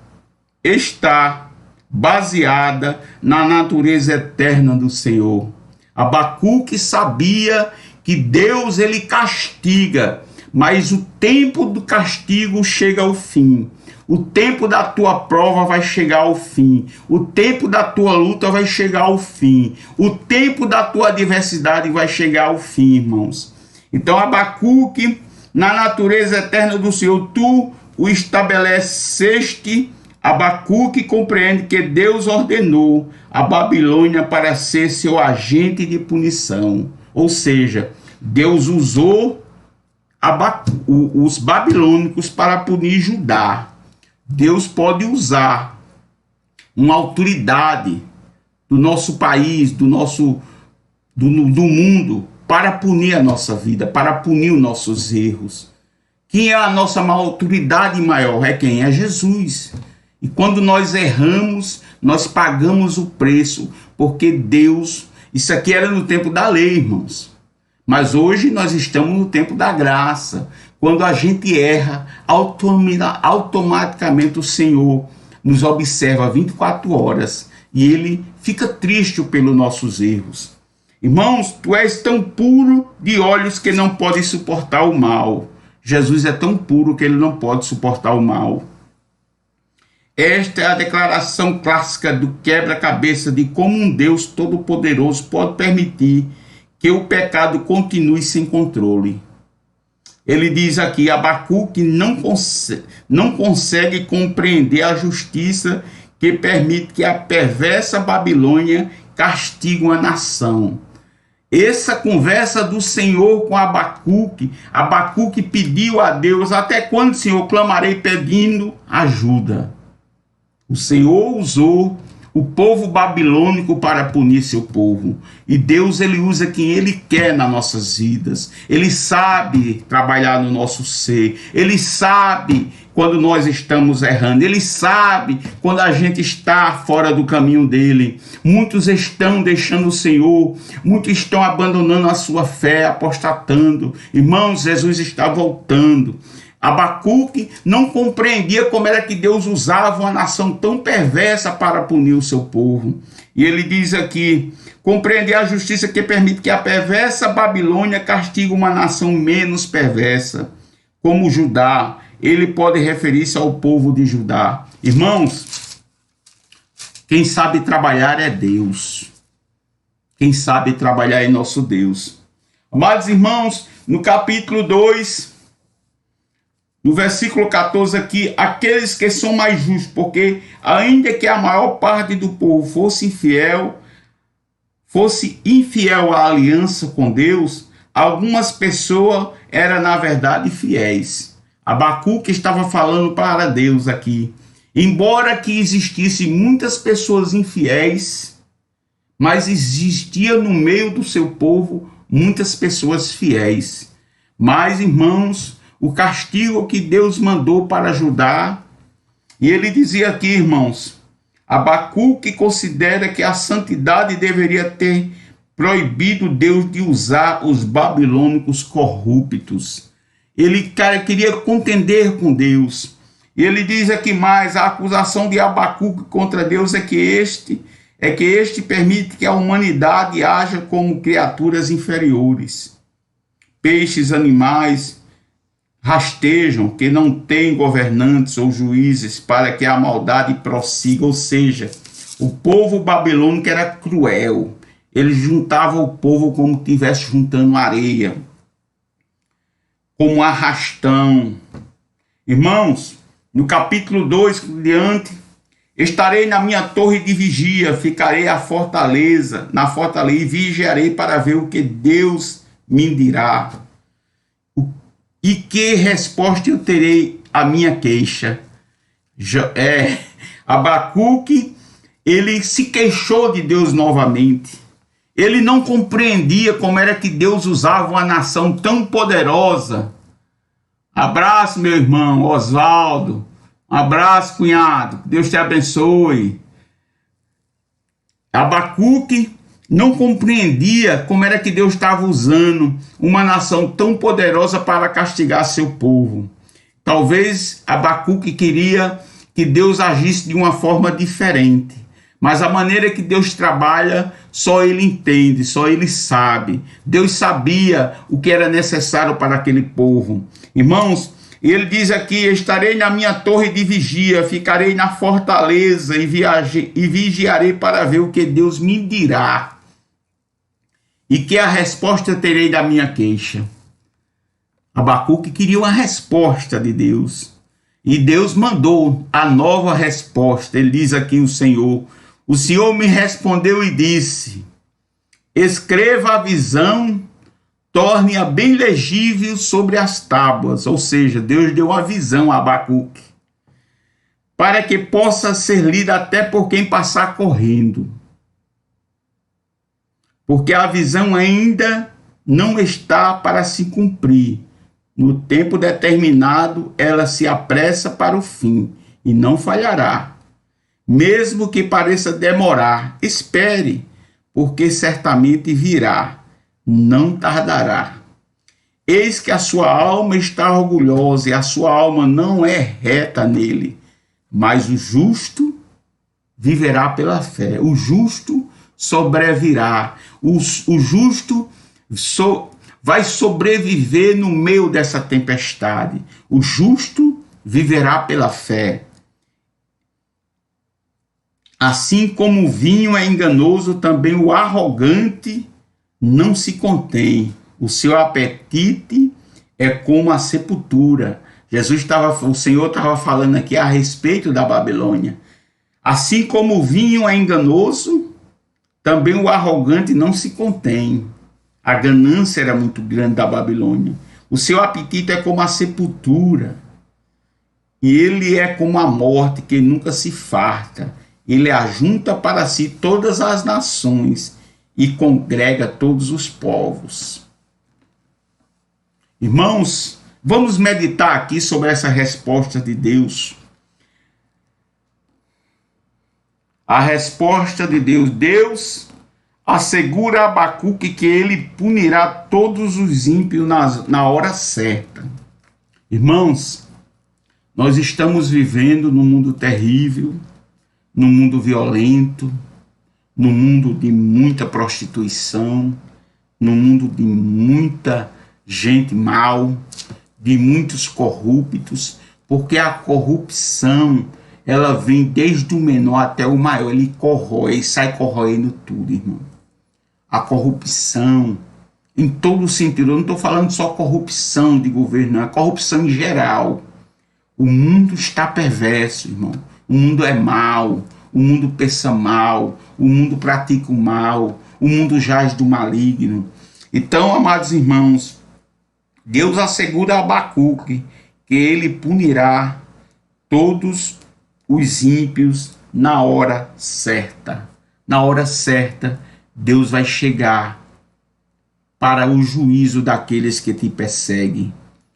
baseada na natureza eterna do Senhor. Abacuque sabia que Deus ele castiga, mas o tempo do castigo chega ao fim. O tempo da tua prova vai chegar ao fim. O tempo da tua luta vai chegar ao fim. O tempo da tua adversidade vai chegar ao fim, irmãos. Então, Abacuque, na natureza eterna do Senhor, tu o estabeleceste. Abacuque compreende que Deus ordenou a Babilônia para ser seu agente de punição. Ou seja, Deus usou os babilônicos para punir Judá. Deus pode usar uma autoridade do nosso país, do mundo, para punir a nossa vida, para punir os nossos erros. Quem é a nossa autoridade maior? É quem? É Jesus. E quando nós erramos, nós pagamos o preço, porque Deus... Isso aqui era no tempo da lei, irmãos. Mas hoje nós estamos no tempo da graça. Quando a gente erra, automaticamente o Senhor nos observa 24 horas e Ele fica triste pelos nossos erros. Irmãos, tu és tão puro de olhos que não pode suportar o mal. Jesus é tão puro que Ele não pode suportar o mal. Esta é a declaração clássica do quebra-cabeça de como um Deus todo-poderoso pode permitir que o pecado continue sem controle. Ele diz aqui, Abacuque não consegue compreender a justiça que permite que a perversa Babilônia castigue uma nação. Essa conversa do Senhor com Abacuque pediu a Deus, até quando, Senhor, clamarei pedindo ajuda? O Senhor usou o povo babilônico para punir seu povo. E Deus, Ele usa quem Ele quer nas nossas vidas. Ele sabe trabalhar no nosso ser. Ele sabe quando nós estamos errando. Ele sabe quando a gente está fora do caminho dEle. Muitos estão deixando o Senhor. Muitos estão abandonando a sua fé, apostatando. Irmãos, Jesus está voltando. Abacuque não compreendia como era que Deus usava uma nação tão perversa para punir o seu povo. E ele diz aqui, compreender a justiça que permite que a perversa Babilônia castigue uma nação menos perversa, como Judá. Ele pode referir-se ao povo de Judá. Irmãos, quem sabe trabalhar é Deus. Quem sabe trabalhar é nosso Deus. Amados irmãos, no capítulo 2... no versículo 14 aqui, aqueles que são mais justos, porque ainda que a maior parte do povo fosse infiel à aliança com Deus, algumas pessoas eram na verdade fiéis. Abacuque estava falando para Deus aqui. Embora que existissem muitas pessoas infiéis, mas existia no meio do seu povo muitas pessoas fiéis. Mas, irmãos, o castigo que Deus mandou para ajudar. E ele dizia aqui, irmãos, Abacuque considera que a santidade deveria ter proibido Deus de usar os babilônicos corruptos. Ele queria contender com Deus. E ele diz aqui mais, a acusação de Abacuque contra Deus é que este permite que a humanidade haja como criaturas inferiores. Peixes, animais, rastejam, que não têm governantes ou juízes para que a maldade prossiga. Ou seja, o povo babilônico era cruel. Ele juntava o povo como se estivesse juntando areia, como um arrastão. Irmãos, no capítulo 2 diante, estarei na minha torre de vigia, ficarei na fortaleza e vigiarei para ver o que Deus me dirá. E que resposta eu terei à minha queixa? Abacuque, ele se queixou de Deus novamente. Ele não compreendia como era que Deus usava uma nação tão poderosa. Abraço, meu irmão Oswaldo. Um abraço, cunhado. Deus te abençoe. Abacuque não compreendia como era que Deus estava usando uma nação tão poderosa para castigar seu povo. Talvez Abacuque queria que Deus agisse de uma forma diferente. Mas a maneira que Deus trabalha, só Ele entende, só Ele sabe. Deus sabia o que era necessário para aquele povo. Irmãos, ele diz aqui, estarei na minha torre de vigia, ficarei na fortaleza e vigiarei para ver o que Deus me dirá. E que a resposta terei da minha queixa. Abacuque queria uma resposta de Deus. E Deus mandou a nova resposta. Ele diz aqui o Senhor me respondeu e disse, escreva a visão, torne-a bem legível sobre as tábuas. Ou seja, Deus deu uma visão a Abacuque. para que possa ser lida até por quem passar correndo. Porque a visão ainda não está para se cumprir. No tempo determinado, ela se apressa para o fim e não falhará. Mesmo que pareça demorar, espere, porque certamente virá, não tardará. Eis que a sua alma está orgulhosa e a sua alma não é reta nele, mas o justo viverá pela fé. O justo sobrevirá. O justo vai sobreviver no meio dessa tempestade. O justo viverá pela fé. Assim como o vinho é enganoso, também o arrogante não se contém. O seu apetite é como a sepultura. O Senhor estava falando aqui a respeito da Babilônia. Assim como o vinho é enganoso, também o arrogante não se contém. A ganância era muito grande da Babilônia. O seu apetite é como a sepultura. E ele é como a morte, que nunca se farta. Ele ajunta para si todas as nações e congrega todos os povos. Irmãos, vamos meditar aqui sobre essa resposta de Deus. A resposta de Deus. Deus assegura a Abacuque que ele punirá todos os ímpios na hora certa. Irmãos, nós estamos vivendo num mundo terrível, num mundo violento, num mundo de muita prostituição, num mundo de muita gente mal, de muitos corruptos, porque a corrupção, ela vem desde o menor até o maior, ele corrói e sai corroendo tudo, irmão. A corrupção, em todo sentido, eu não estou falando só corrupção de governo, não, é corrupção em geral. O mundo está perverso, irmão. O mundo é mau, o mundo pensa mal, o mundo pratica o mal, o mundo jaz do maligno. Então, amados irmãos, Deus assegura a Abacuque que ele punirá todos os ímpios na hora certa. Na hora certa, Deus vai chegar para o juízo daqueles que te perseguem.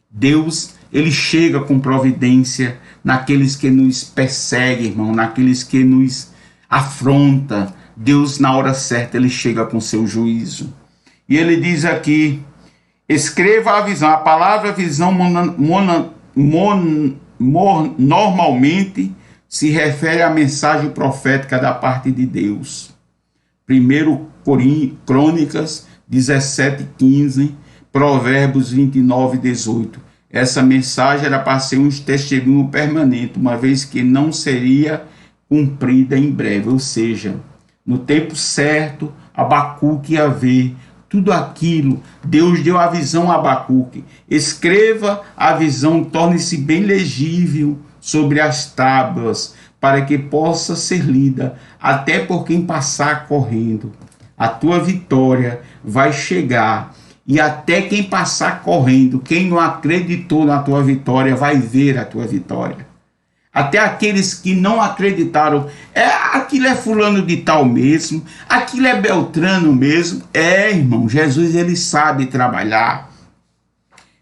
Deus, ele chega com providência naqueles que nos perseguem, irmão, naqueles que nos afrontam. Deus, na hora certa, ele chega com seu juízo. E ele diz aqui, escreva a visão. A palavra visão normalmente se refere à mensagem profética da parte de Deus. 1 Crônicas 17:15, Provérbios 29:18. Essa mensagem era para ser um testemunho permanente, uma vez que não seria cumprida em breve. Ou seja, no tempo certo, Abacuque ia ver tudo aquilo. Deus deu a visão a Abacuque. Escreva a visão, torne-se bem legível sobre as tábuas, para que possa ser lida até por quem passar correndo. A tua vitória vai chegar, e até quem passar correndo, quem não acreditou na tua vitória, vai ver a tua vitória. Até aqueles que não acreditaram, aquilo é fulano de tal mesmo, aquilo é Beltrano mesmo. Irmão, Jesus, ele sabe trabalhar.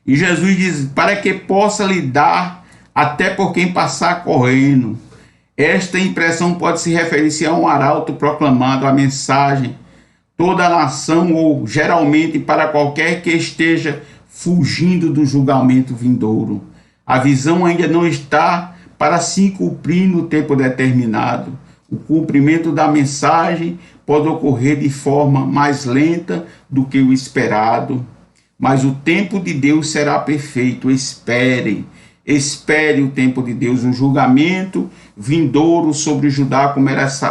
E Jesus diz, para que possa lhe dar até por quem passar correndo. Esta impressão pode se referir a um arauto proclamando a mensagem, toda a nação, ou geralmente para qualquer que esteja fugindo do julgamento vindouro. A visão ainda não está para se cumprir no tempo determinado. O cumprimento da mensagem pode ocorrer de forma mais lenta do que o esperado, mas o tempo de Deus será perfeito. Espere o tempo de Deus. O julgamento vindouro sobre Judá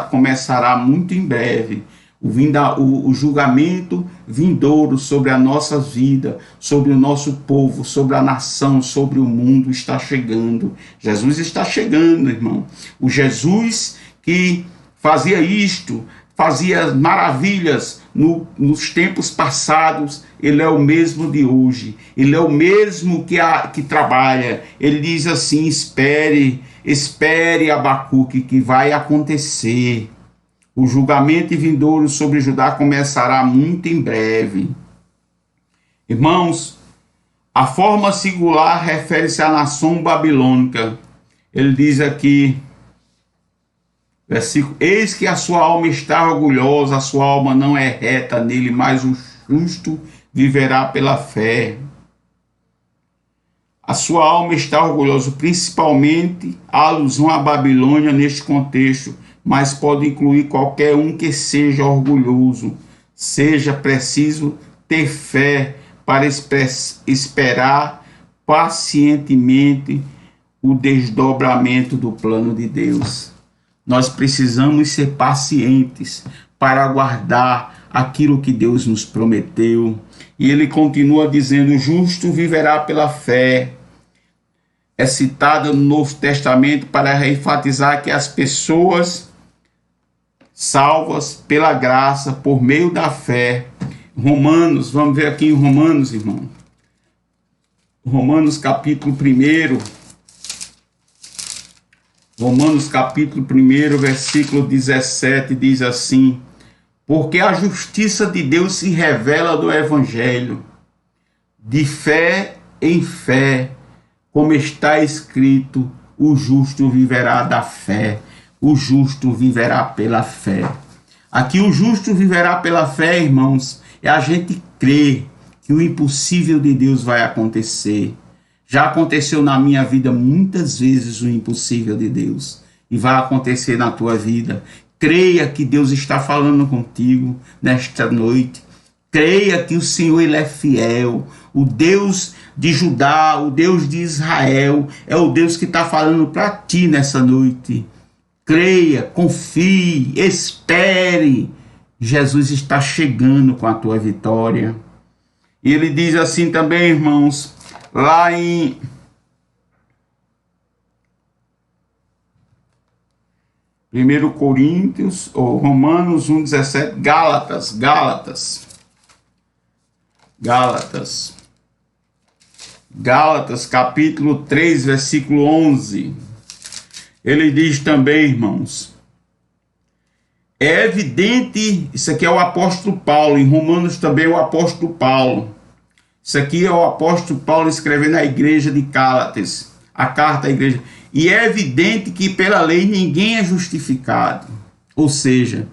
começará muito em breve. O julgamento vindouro sobre a nossa vida, sobre o nosso povo, sobre a nação, sobre o mundo está chegando. Jesus está chegando, irmão. O Jesus que fazia isto, fazia maravilhas nos tempos passados, ele é o mesmo de hoje, ele é o mesmo que trabalha. Ele diz assim: espere Abacuque, que vai acontecer. O julgamento vindouro sobre Judá começará muito em breve. Irmãos, a forma singular refere-se à nação babilônica. Ele diz aqui, versículo: eis que a sua alma está orgulhosa, a sua alma não é reta nele, mas o justo viverá pela fé. A sua alma está orgulhosa, principalmente a alusão à Babilônia neste contexto, mas pode incluir qualquer um que seja orgulhoso. Seja preciso ter fé para esperar pacientemente o desdobramento do plano de Deus. Nós precisamos ser pacientes para aguardar aquilo que Deus nos prometeu. E ele continua dizendo: o justo viverá pela fé. É citada no Novo Testamento para enfatizar que as pessoas salvas pela graça, por meio da fé. Romanos, vamos ver aqui em Romanos, irmão. Romanos capítulo 1. Romanos capítulo 1, versículo 17, diz assim: porque a justiça de Deus se revela do Evangelho, de fé em fé, como está escrito: o justo viverá da fé, o justo viverá pela fé. Aqui o justo viverá pela fé, irmãos, é a gente crer que o impossível de Deus vai acontecer. Já aconteceu na minha vida muitas vezes o impossível de Deus, e vai acontecer na tua vida. Creia que Deus está falando contigo nesta noite. Creia que o Senhor, ele é fiel. O Deus de Judá, o Deus de Israel, é o Deus que está falando para ti nessa noite. Creia, confie, espere. Jesus está chegando com a tua vitória. E ele diz assim também, irmãos, lá em Coríntios, ou Romanos 1,17, Gálatas, capítulo 3, versículo 11. Ele diz também, irmãos, é evidente, isso aqui é o apóstolo Paulo, em Romanos também é o apóstolo Paulo. Isso aqui é o apóstolo Paulo escrevendo à igreja de Gálatas, a carta à igreja. E é evidente que pela lei ninguém é justificado. Ou seja,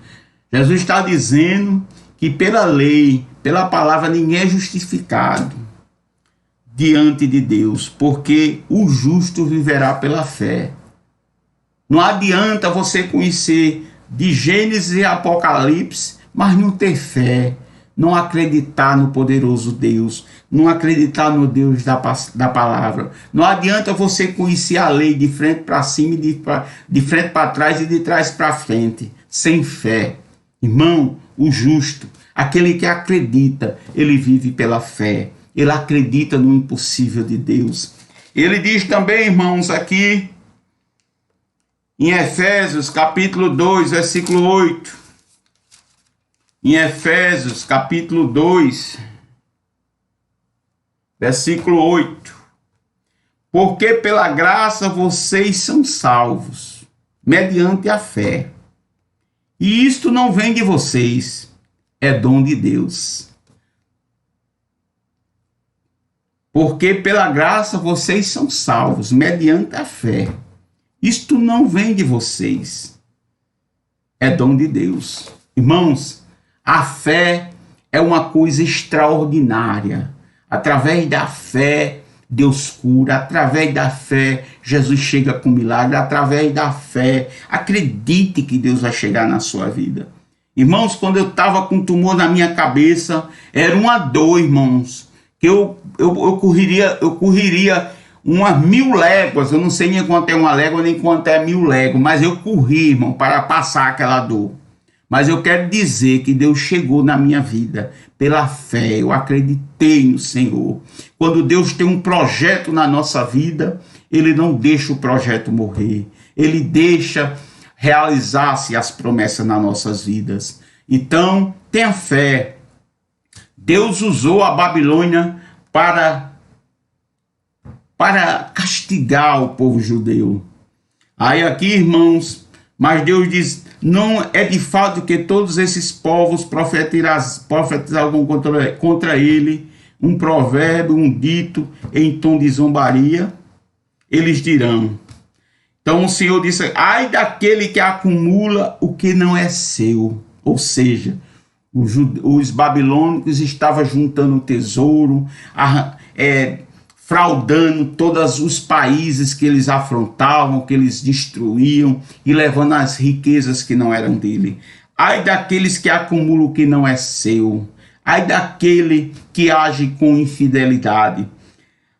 Jesus está dizendo que pela lei, pela palavra, ninguém é justificado diante de Deus, porque o justo viverá pela fé. Não adianta você conhecer de Gênesis e Apocalipse, mas não ter fé, não acreditar no poderoso Deus, não acreditar no Deus da palavra. Não adianta você conhecer a lei de frente para cima, de frente para trás e de trás para frente, sem fé. Irmão, o justo, aquele que acredita, ele vive pela fé, ele acredita no impossível de Deus. Ele diz também, irmãos, aqui em Efésios capítulo 2, versículo 8. Em Efésios capítulo 2, versículo 8. Porque pela graça vocês são salvos, mediante a fé. E isto não vem de vocês, é dom de Deus. Porque pela graça vocês são salvos, mediante a fé. Isto não vem de vocês, é dom de Deus. Irmãos, a fé é uma coisa extraordinária. Através da fé, Deus cura. Através da fé, Jesus chega com milagre. Através da fé, acredite que Deus vai chegar na sua vida. Irmãos, quando eu estava com tumor na minha cabeça, era uma dor, irmãos, que eu correria umas 1000 léguas. Eu não sei nem quanto é uma légua, nem quanto é 1000 léguas, mas eu corri, irmão, para passar aquela dor. Mas eu quero dizer que Deus chegou na minha vida pela fé. Eu acreditei no Senhor. Quando Deus tem um projeto na nossa vida, Ele não deixa o projeto morrer. Ele deixa realizasse as promessas nas nossas vidas. Então, tenha fé. Deus usou a Babilônia para castigar o povo judeu. Aí aqui, irmãos, mas Deus diz, não é de fato que todos esses povos profetizavam contra ele um provérbio, um dito em tom de zombaria, eles dirão. Então o Senhor disse, ai daquele que acumula o que não é seu. Ou seja, os babilônicos estavam juntando tesouro, fraudando todos os países que eles afrontavam, que eles destruíam e levando as riquezas que não eram dele. Ai daqueles que acumulam o que não é seu. Ai daquele que age com infidelidade.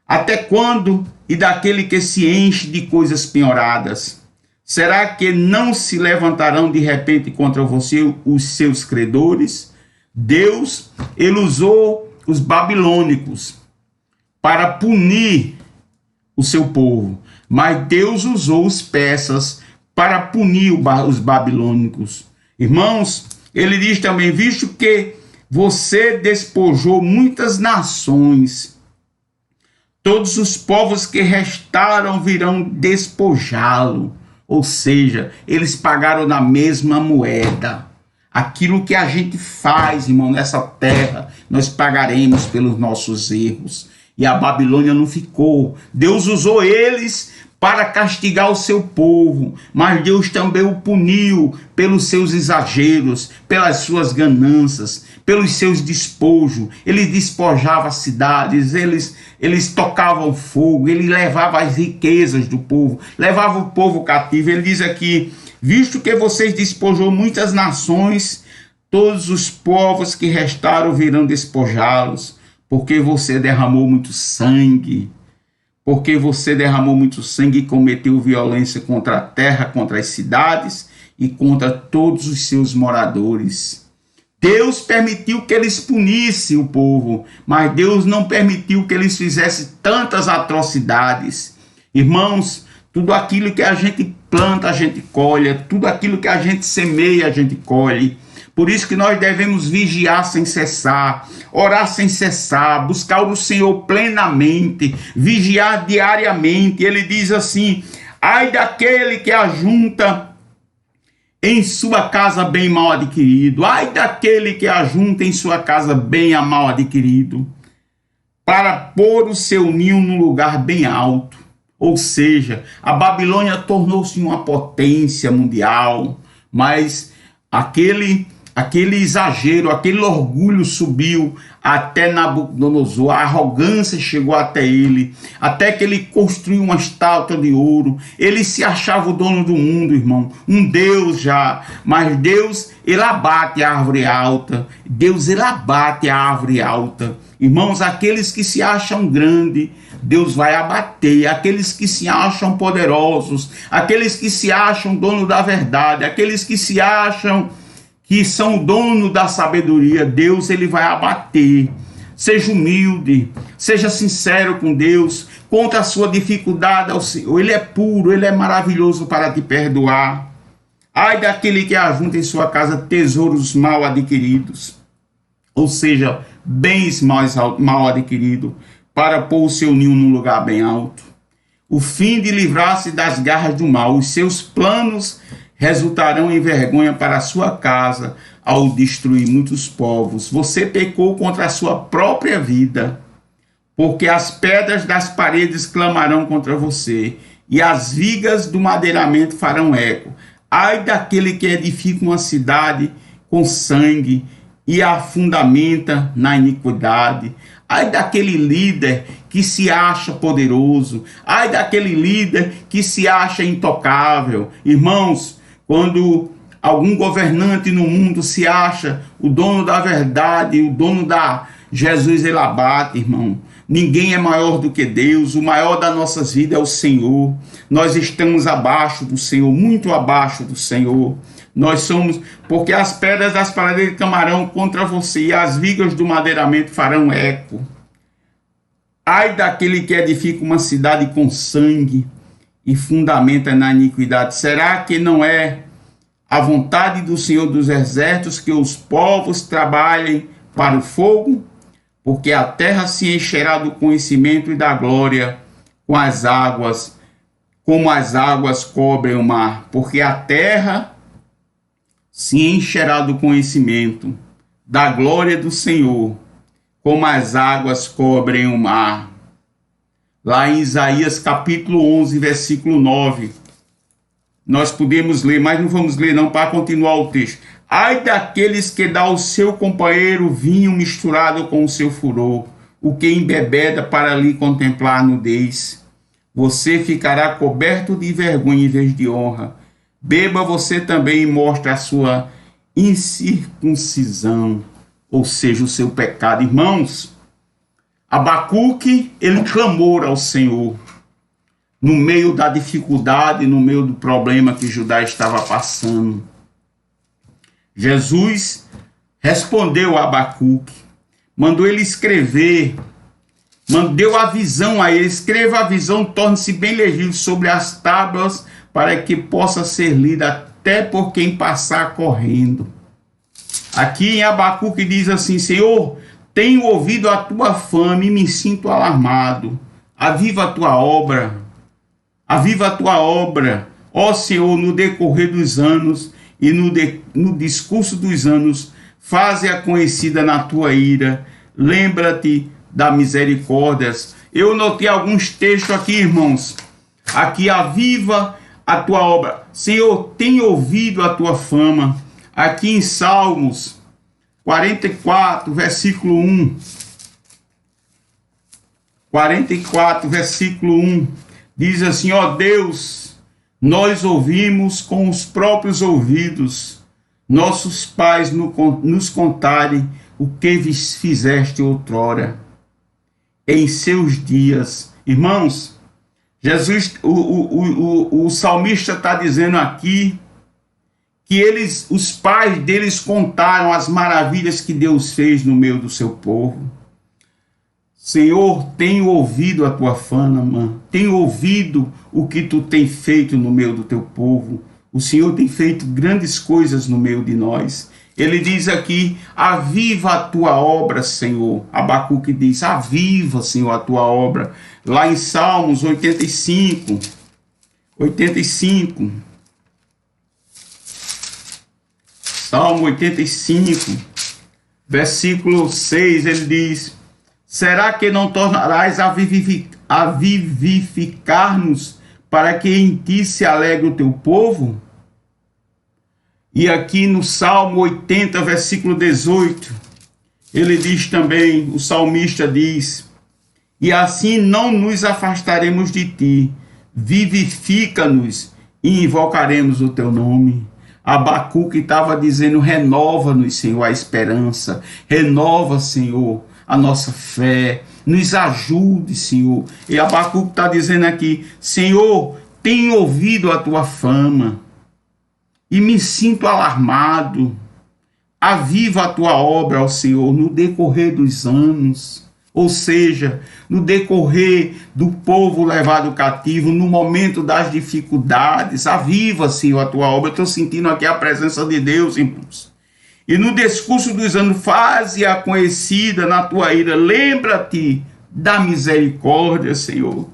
Até quando? E daquele que se enche de coisas penhoradas. Será que não se levantarão de repente contra você os seus credores? Deus, ele usou os babilônicos para punir o seu povo, mas Deus usou os persas para punir os babilônicos. Irmãos, ele diz também, visto que você despojou muitas nações, todos os povos que restaram virão despojá-lo. Ou seja, eles pagaram na mesma moeda. Aquilo que a gente faz, irmão, nessa terra, nós pagaremos pelos nossos erros. E a Babilônia não ficou. Deus usou eles para castigar o seu povo, mas Deus também o puniu pelos seus exageros, pelas suas ganâncias, pelos seus despojos. Ele despojava as cidades, eles tocavam fogo, ele levava as riquezas do povo, levava o povo cativo. Ele diz aqui, visto que vocês despojou muitas nações, todos os povos que restaram virão despojá-los, porque você derramou muito sangue. Porque você derramou muito sangue e cometeu violência contra a terra, contra as cidades e contra todos os seus moradores. Deus permitiu que eles punissem o povo, mas Deus não permitiu que eles fizessem tantas atrocidades. Irmãos, tudo aquilo que a gente planta, a gente colhe, tudo aquilo que a gente semeia, a gente colhe. Por isso que nós devemos vigiar sem cessar, orar sem cessar, buscar o Senhor plenamente, vigiar diariamente. Ele diz assim, ai daquele que ajunta em sua casa bem mal adquirido, ai daquele que ajunta em sua casa bem a mal adquirido, para pôr o seu ninho num lugar bem alto. Ou seja, a Babilônia tornou-se uma potência mundial, mas aquele exagero, aquele orgulho subiu até Nabucodonosor, a arrogância chegou até ele, até que ele construiu uma estátua de ouro. Ele se achava o dono do mundo, irmão, um Deus já, mas Deus, ele abate a árvore alta, Deus, ele abate a árvore alta. Irmãos, aqueles que se acham grandes, Deus vai abater. Aqueles que se acham poderosos, aqueles que se acham dono da verdade, aqueles que se acham que são o dono da sabedoria, Deus, ele vai abater. Seja humilde, seja sincero com Deus, conta a sua dificuldade ao Senhor. Ele é puro, ele é maravilhoso para te perdoar. Ai daquele que ajunta em sua casa tesouros mal adquiridos, ou seja, bens mal adquiridos, para pôr o seu ninho num lugar bem alto. O fim de livrar-se das garras do mal, os seus planos resultarão em vergonha para a sua casa ao destruir muitos povos. Você pecou contra a sua própria vida, porque as pedras das paredes clamarão contra você, e as vigas do madeiramento farão eco. Ai daquele que edifica uma cidade com sangue e a fundamenta na iniquidade. Ai daquele líder que se acha poderoso. Ai daquele líder que se acha intocável. Irmãos, quando algum governante no mundo se acha o dono da verdade, o dono da Jesus, ele abate, irmão. Ninguém é maior do que Deus, o maior das nossas vidas é o Senhor. Nós estamos abaixo do Senhor, muito abaixo do Senhor. Nós somos, porque as pedras das paredes clamarão contra você e as vigas do madeiramento farão eco. Ai daquele que edifica uma cidade com sangue e fundamenta na iniquidade. Será que não é a vontade do Senhor dos Exércitos, que os povos trabalhem para o fogo, porque a terra se encherá do conhecimento e da glória com as águas, como as águas cobrem o mar, porque a terra se encherá do conhecimento da glória do Senhor, como as águas cobrem o mar. Lá em Isaías capítulo 11, versículo 9, nós podemos ler, mas não vamos ler não, para continuar o texto. Ai daqueles que dá ao seu companheiro vinho misturado com o seu furor, o que embebeda para lhe contemplar a nudez. Você ficará coberto de vergonha em vez de honra. Beba você também e mostre a sua incircuncisão, ou seja, o seu pecado. Irmãos, Abacuque, ele clamou ao Senhor, no meio da dificuldade, no meio do problema que Judá estava passando. Jesus respondeu a Abacuque, mandou ele escrever, deu a visão a ele, escreva a visão, torne-se bem legível sobre as tábuas, para que possa ser lida até por quem passar correndo. Aqui em Abacuque diz assim: Senhor, tenho ouvido a tua fama e me sinto alarmado. Aviva a tua obra, ó Senhor, no decorrer dos anos e no discurso dos anos, faze-a conhecida na tua ira, lembra-te da misericórdia. Eu notei alguns textos aqui, irmãos. Aqui, aviva a tua obra. Senhor, tenho ouvido a tua fama. Aqui em Salmos 44, versículo 1. 44, versículo 1. Diz assim: ó Deus, nós ouvimos com os próprios ouvidos, nossos pais nos contarem o que fizeste outrora, em seus dias. Irmãos, Jesus, o salmista está dizendo aqui que os pais deles contaram as maravilhas que Deus fez no meio do seu povo. Senhor, tenho ouvido a tua fama, tenho ouvido o que tu tem feito no meio do teu povo. O Senhor tem feito grandes coisas no meio de nós. Ele diz aqui: aviva a tua obra, Senhor. Abacuque diz: aviva, Senhor, a tua obra. Lá em Salmos 85, Salmo 85, versículo 6, ele diz: será que não tornarás a vivificar-nos, para que em ti se alegre o teu povo? E aqui no Salmo 80, versículo 18, ele diz também, o salmista diz: e assim não nos afastaremos de ti, vivifica-nos e invocaremos o teu nome. Abacuque estava dizendo: renova-nos, Senhor, a esperança, renova, Senhor, a nossa fé, nos ajude, Senhor. E Abacuque está dizendo aqui: Senhor, tenho ouvido a tua fama e me sinto alarmado. Aviva a tua obra, ó Senhor, no decorrer dos anos, ou seja, no decorrer do povo levado cativo, no momento das dificuldades. Aviva, Senhor, a tua obra. Eu estou sentindo aqui a presença de Deus, irmãos. E no discurso dos anos, faze-a conhecida na tua ira. Lembra-te da misericórdia, Senhor.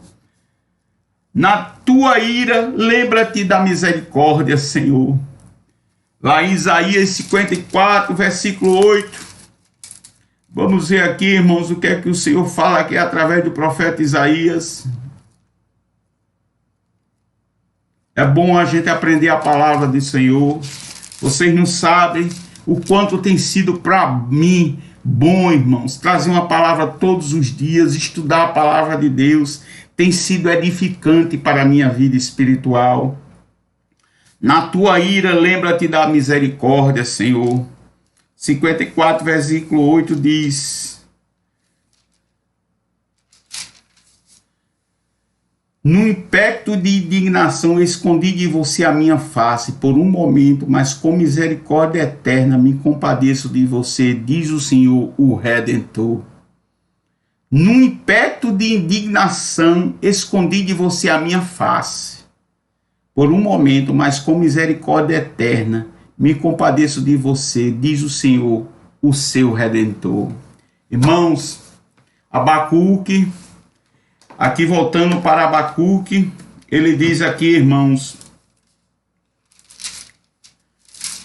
Na tua ira, lembra-te da misericórdia, Senhor. Lá em Isaías 54, versículo 8. Vamos ver aqui, irmãos, o que é que o Senhor fala aqui através do profeta Isaías. É bom a gente aprender a palavra do Senhor. Vocês não sabem o quanto tem sido para mim bom, irmãos, trazer uma palavra todos os dias, estudar a palavra de Deus, tem sido edificante para a minha vida espiritual. Na tua ira, lembra-te da misericórdia, Senhor. 54, versículo 8 diz: no impacto de indignação escondi de você a minha face por um momento, mas com misericórdia eterna me compadeço de você, diz o Senhor, o Redentor. No impacto de indignação escondi de você a minha face por um momento, mas com misericórdia eterna, me compadeço de você, diz o Senhor, o seu Redentor. Irmãos, Abacuque, aqui voltando para Abacuque, ele diz aqui, irmãos,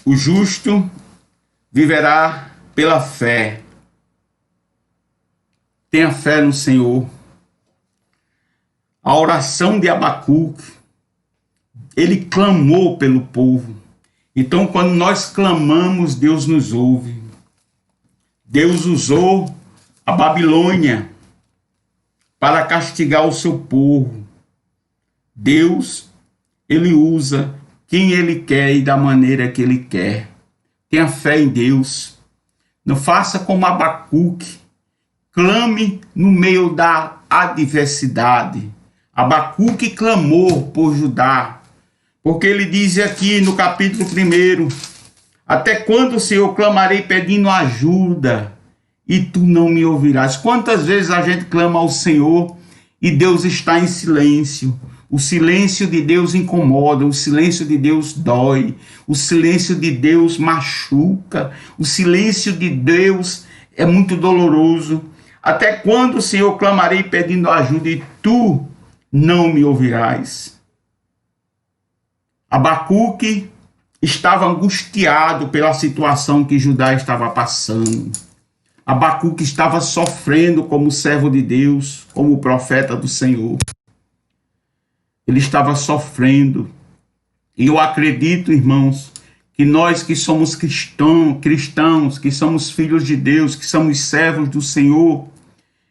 o justo viverá pela fé. Tenha fé no Senhor. A oração de Abacuque, ele clamou pelo povo. Então, quando nós clamamos, Deus nos ouve. Deus usou a Babilônia para castigar o seu povo. Deus, ele usa quem ele quer e da maneira que ele quer. Tenha fé em Deus. Não faça como Abacuque. Clame no meio da adversidade. Abacuque clamou por Judá, porque ele diz aqui no capítulo 1, até quando, Senhor, clamarei pedindo ajuda e tu não me ouvirás? Quantas vezes a gente clama ao Senhor e Deus está em silêncio? O silêncio de Deus incomoda, o silêncio de Deus dói, o silêncio de Deus machuca, o silêncio de Deus é muito doloroso. Até quando, Senhor, clamarei pedindo ajuda e tu não me ouvirás? Abacuque estava angustiado pela situação que Judá estava passando. Abacuque estava sofrendo como servo de Deus, como profeta do Senhor. Ele estava sofrendo. E eu acredito, irmãos, que nós que somos cristãos, que somos filhos de Deus, que somos servos do Senhor,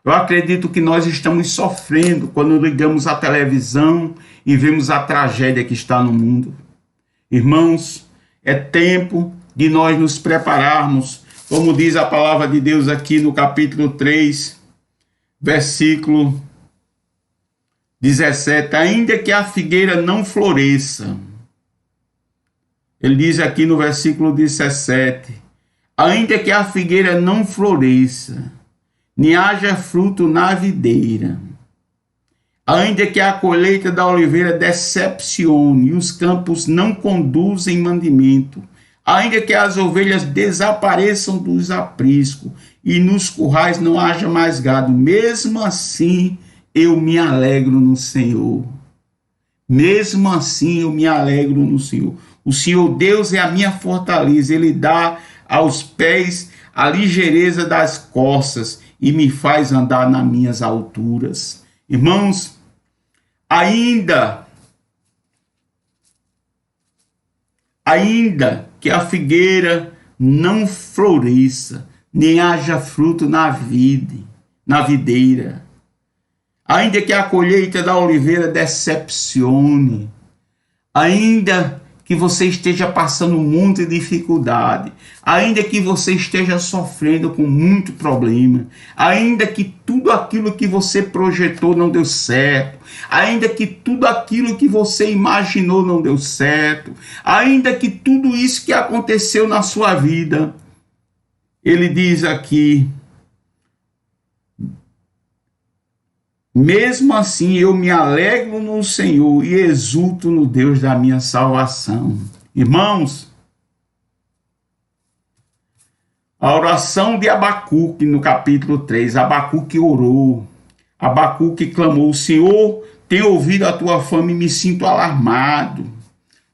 eu acredito que nós estamos sofrendo quando ligamos a televisão e vemos a tragédia que está no mundo. Irmãos, é tempo de nós nos prepararmos, como diz a palavra de Deus aqui no capítulo 3, versículo 17. Ainda que a figueira não floresça, ele diz aqui no versículo 17, ainda que a figueira não floresça, nem haja fruto na videira, ainda que a colheita da oliveira decepcione e os campos não conduzem mantimento, ainda que as ovelhas desapareçam dos apriscos e nos currais não haja mais gado, mesmo assim eu me alegro no Senhor. Mesmo assim eu me alegro no Senhor. O Senhor Deus é a minha fortaleza, ele dá aos pés a ligeireza das costas e me faz andar nas minhas alturas. Irmãos, ainda que a figueira não floresça, nem haja fruto na videira, ainda que a colheita da oliveira decepcione, ainda que você esteja passando muita dificuldade, ainda que você esteja sofrendo com muito problema, ainda que tudo aquilo que você projetou não deu certo, ainda que tudo aquilo que você imaginou não deu certo, ainda que tudo isso que aconteceu na sua vida, ele diz aqui, mesmo assim eu me alegro no Senhor e exulto no Deus da minha salvação. Irmãos, a oração de Abacuque no capítulo 3, Abacuque orou, Abacuque clamou, o Senhor tem ouvido a tua fama e me sinto alarmado.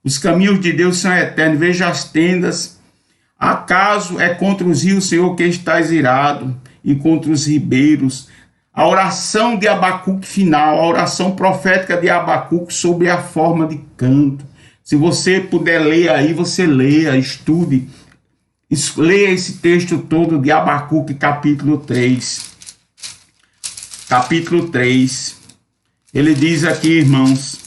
Os caminhos de Deus são eternos, veja as tendas, acaso é contra os rios, Senhor, que estás irado, e contra os ribeiros. A oração de Abacuque final, a oração profética de Abacuque sobre a forma de canto. Se você puder ler aí, você leia, estude, leia esse texto todo de Abacuque, capítulo 3. Capítulo 3. Ele diz aqui, irmãos,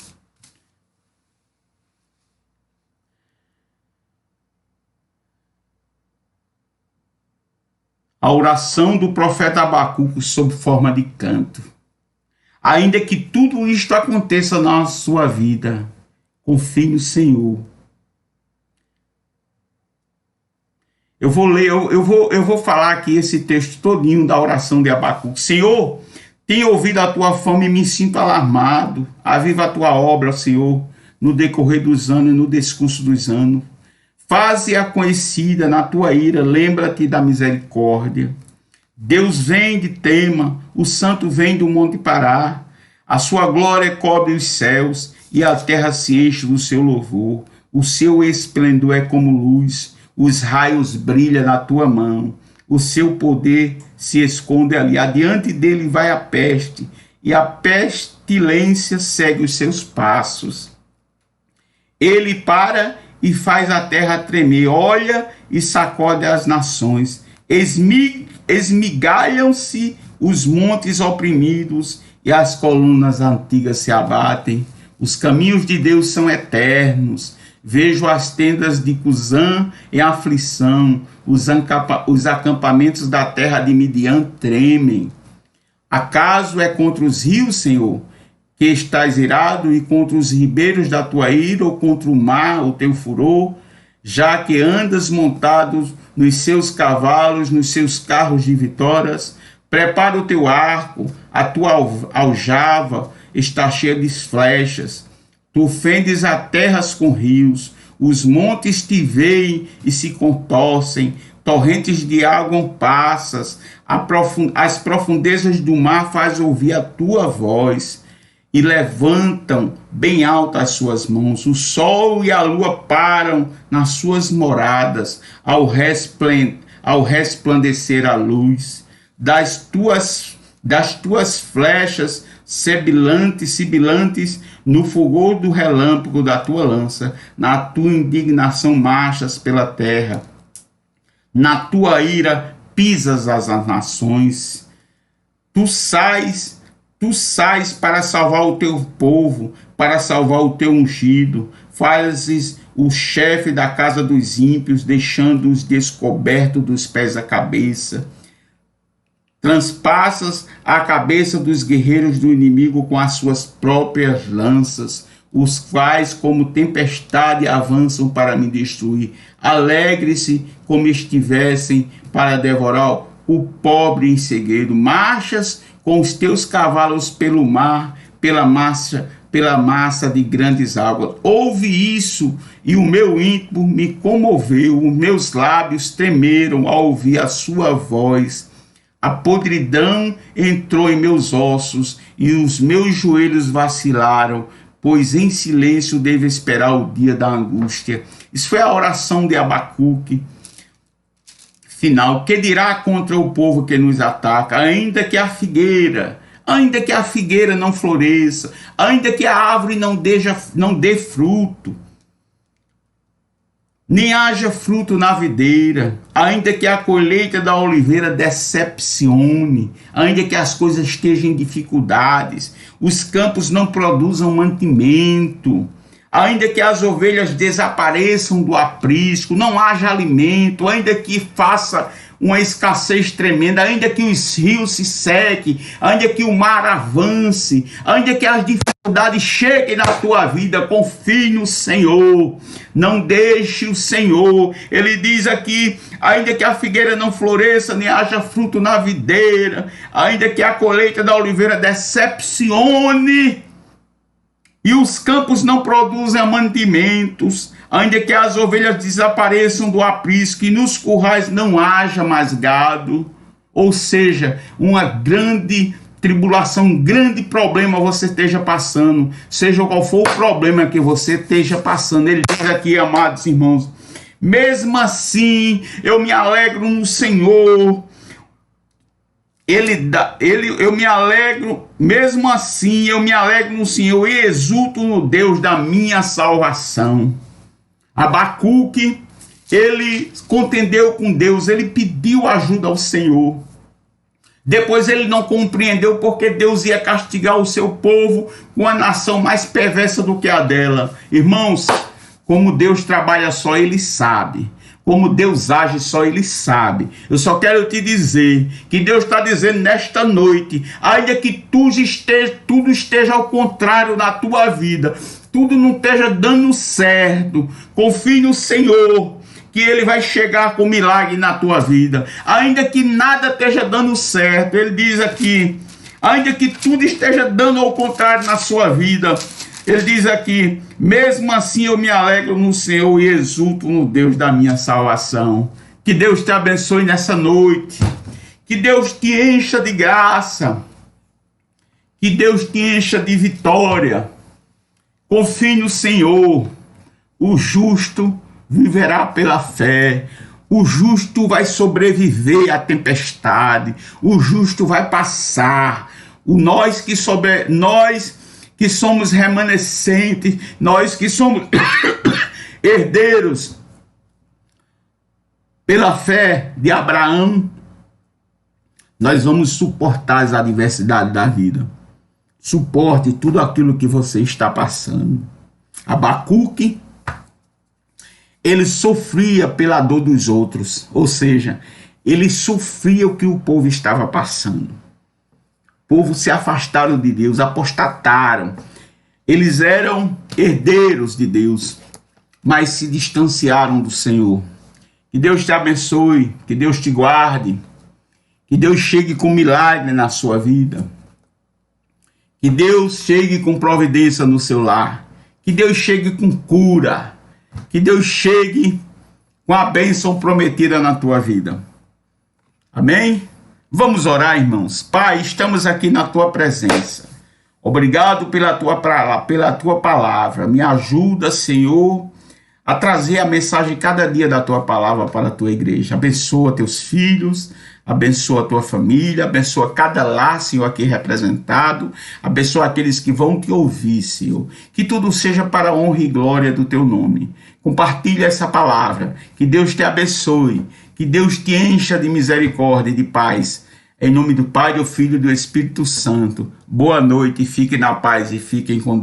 a oração do profeta Abacuque sob forma de canto. Ainda que tudo isto aconteça na sua vida, confie no Senhor. Eu vou ler, eu vou falar aqui esse texto todinho da oração de Abacuque. Senhor, tenho ouvido a tua fama e me sinto alarmado. Aviva a tua obra, Senhor. no decorrer dos anos e no discurso dos anos. Faze-a conhecida na tua ira, lembra-te da misericórdia. Deus vem de Tema, o santo vem do Monte Pará. A sua glória cobre os céus e a terra se enche do seu louvor. O seu esplendor é como luz, os raios brilham na tua mão. O seu poder se esconde ali. Adiante dele vai a peste, e a pestilência segue os seus passos. Ele para e faz a terra tremer, olha e sacode as nações. Esmigalham-se os montes oprimidos e as colunas antigas se abatem. Os caminhos de Deus são eternos. Vejo as tendas de Cusã em aflição, os acampamentos da terra de Midian tremem. Acaso é contra os rios, Senhor, que estás irado, e contra os ribeiros da tua ira, ou contra o mar, o teu furor, já que andas montado nos seus cavalos, nos seus carros de vitórias? Prepara o teu arco, a tua aljava está cheia de flechas. Tu fendes a terras com rios, os montes te veem e se contorcem, torrentes de água passas, as profundezas do mar faz ouvir a tua voz, e levantam bem altas as suas mãos. O sol e a lua param nas suas moradas, ao resplandecer a luz. Das tuas flechas sibilantes, no fulgor do relâmpago da tua lança, na tua indignação marchas pela terra, na tua ira pisas as nações. Tu sais para salvar o teu povo, para salvar o teu ungido. Fazes o chefe da casa dos ímpios, deixando-os descobertos dos pés à cabeça. Transpassas a cabeça dos guerreiros do inimigo com as suas próprias lanças, os quais, como tempestade, avançam para me destruir. Alegre-se como estivessem para devorar o pobre em segredo. Marchas com os teus cavalos pelo mar, pela massa de grandes águas. Ouve isso, e o meu íntimo me comoveu, os meus lábios tremeram ao ouvir a sua voz. A podridão entrou em meus ossos e os meus joelhos vacilaram, pois em silêncio devo esperar o dia da angústia. Isso foi a oração de Abacuque final. Que dirá contra o povo que nos ataca? Ainda que a figueira não floresça, ainda que a árvore não dê fruto, nem haja fruto na videira, ainda que a colheita da oliveira decepcione, ainda que as coisas estejam em dificuldades, os campos não produzam mantimento, ainda que as ovelhas desapareçam do aprisco, não haja alimento, ainda que faça uma escassez tremenda, ainda que os rios se sequem, ainda que o mar avance, ainda que as dificuldades cheguem na tua vida, confie no Senhor, não deixe o Senhor. Ele diz aqui, ainda que a figueira não floresça, nem haja fruto na videira, ainda que a colheita da oliveira decepcione, e os campos não produzem mantimentos, ainda que as ovelhas desapareçam do aprisco e nos currais não haja mais gado, ou seja, uma grande tribulação, um grande problema você esteja passando, seja qual for o problema que você esteja passando. Ele diz aqui, amados irmãos, mesmo assim eu me alegro no Senhor. Eu me alegro, mesmo assim eu me alegro no Senhor e exulto no Deus da minha salvação. Abacuque, ele contendeu com Deus, ele pediu ajuda ao Senhor. Depois ele não compreendeu porque Deus ia castigar o seu povo com a nação mais perversa do que a dela. Irmãos, como Deus trabalha só Ele sabe. Como Deus age, só Ele sabe. Eu só quero te dizer que Deus está dizendo nesta noite, ainda que tudo esteja ao contrário na tua vida, tudo não esteja dando certo, confie no Senhor, que Ele vai chegar com milagre na tua vida. Ainda que nada esteja dando certo, Ele diz aqui, ainda que tudo esteja dando ao contrário na sua vida, Ele diz aqui: mesmo assim eu me alegro no Senhor e exulto no Deus da minha salvação. Que Deus te abençoe nessa noite. Que Deus te encha de graça. Que Deus te encha de vitória. Confie no Senhor. O justo viverá pela fé. O justo vai sobreviver à tempestade. O justo vai passar. Nós que somos remanescentes, nós que somos herdeiros pela fé de Abraão, nós vamos suportar as adversidades da vida. Suporte tudo aquilo que você está passando. Abacuque, ele sofria pela dor dos outros, ou seja, ele sofria o que o povo estava passando. O povo se afastaram de Deus, apostataram. Eles eram herdeiros de Deus, mas se distanciaram do Senhor. Que Deus te abençoe, que Deus te guarde, que Deus chegue com milagre na sua vida, que Deus chegue com providência no seu lar, que Deus chegue com cura, que Deus chegue com a bênção prometida na tua vida. Amém? Vamos orar, irmãos. Pai, estamos aqui na tua presença. Obrigado pela tua palavra. Me ajuda, Senhor, a trazer a mensagem cada dia da tua palavra para a tua igreja. Abençoa teus filhos, abençoa a tua família, abençoa cada lar, Senhor, aqui representado, abençoa aqueles que vão te ouvir, Senhor. Que tudo seja para a honra e glória do teu nome. Compartilha essa palavra. Que Deus te abençoe, que Deus te encha de misericórdia e de paz. Em nome do Pai, do Filho e do Espírito Santo. Boa noite, fiquem na paz e fiquem com Deus.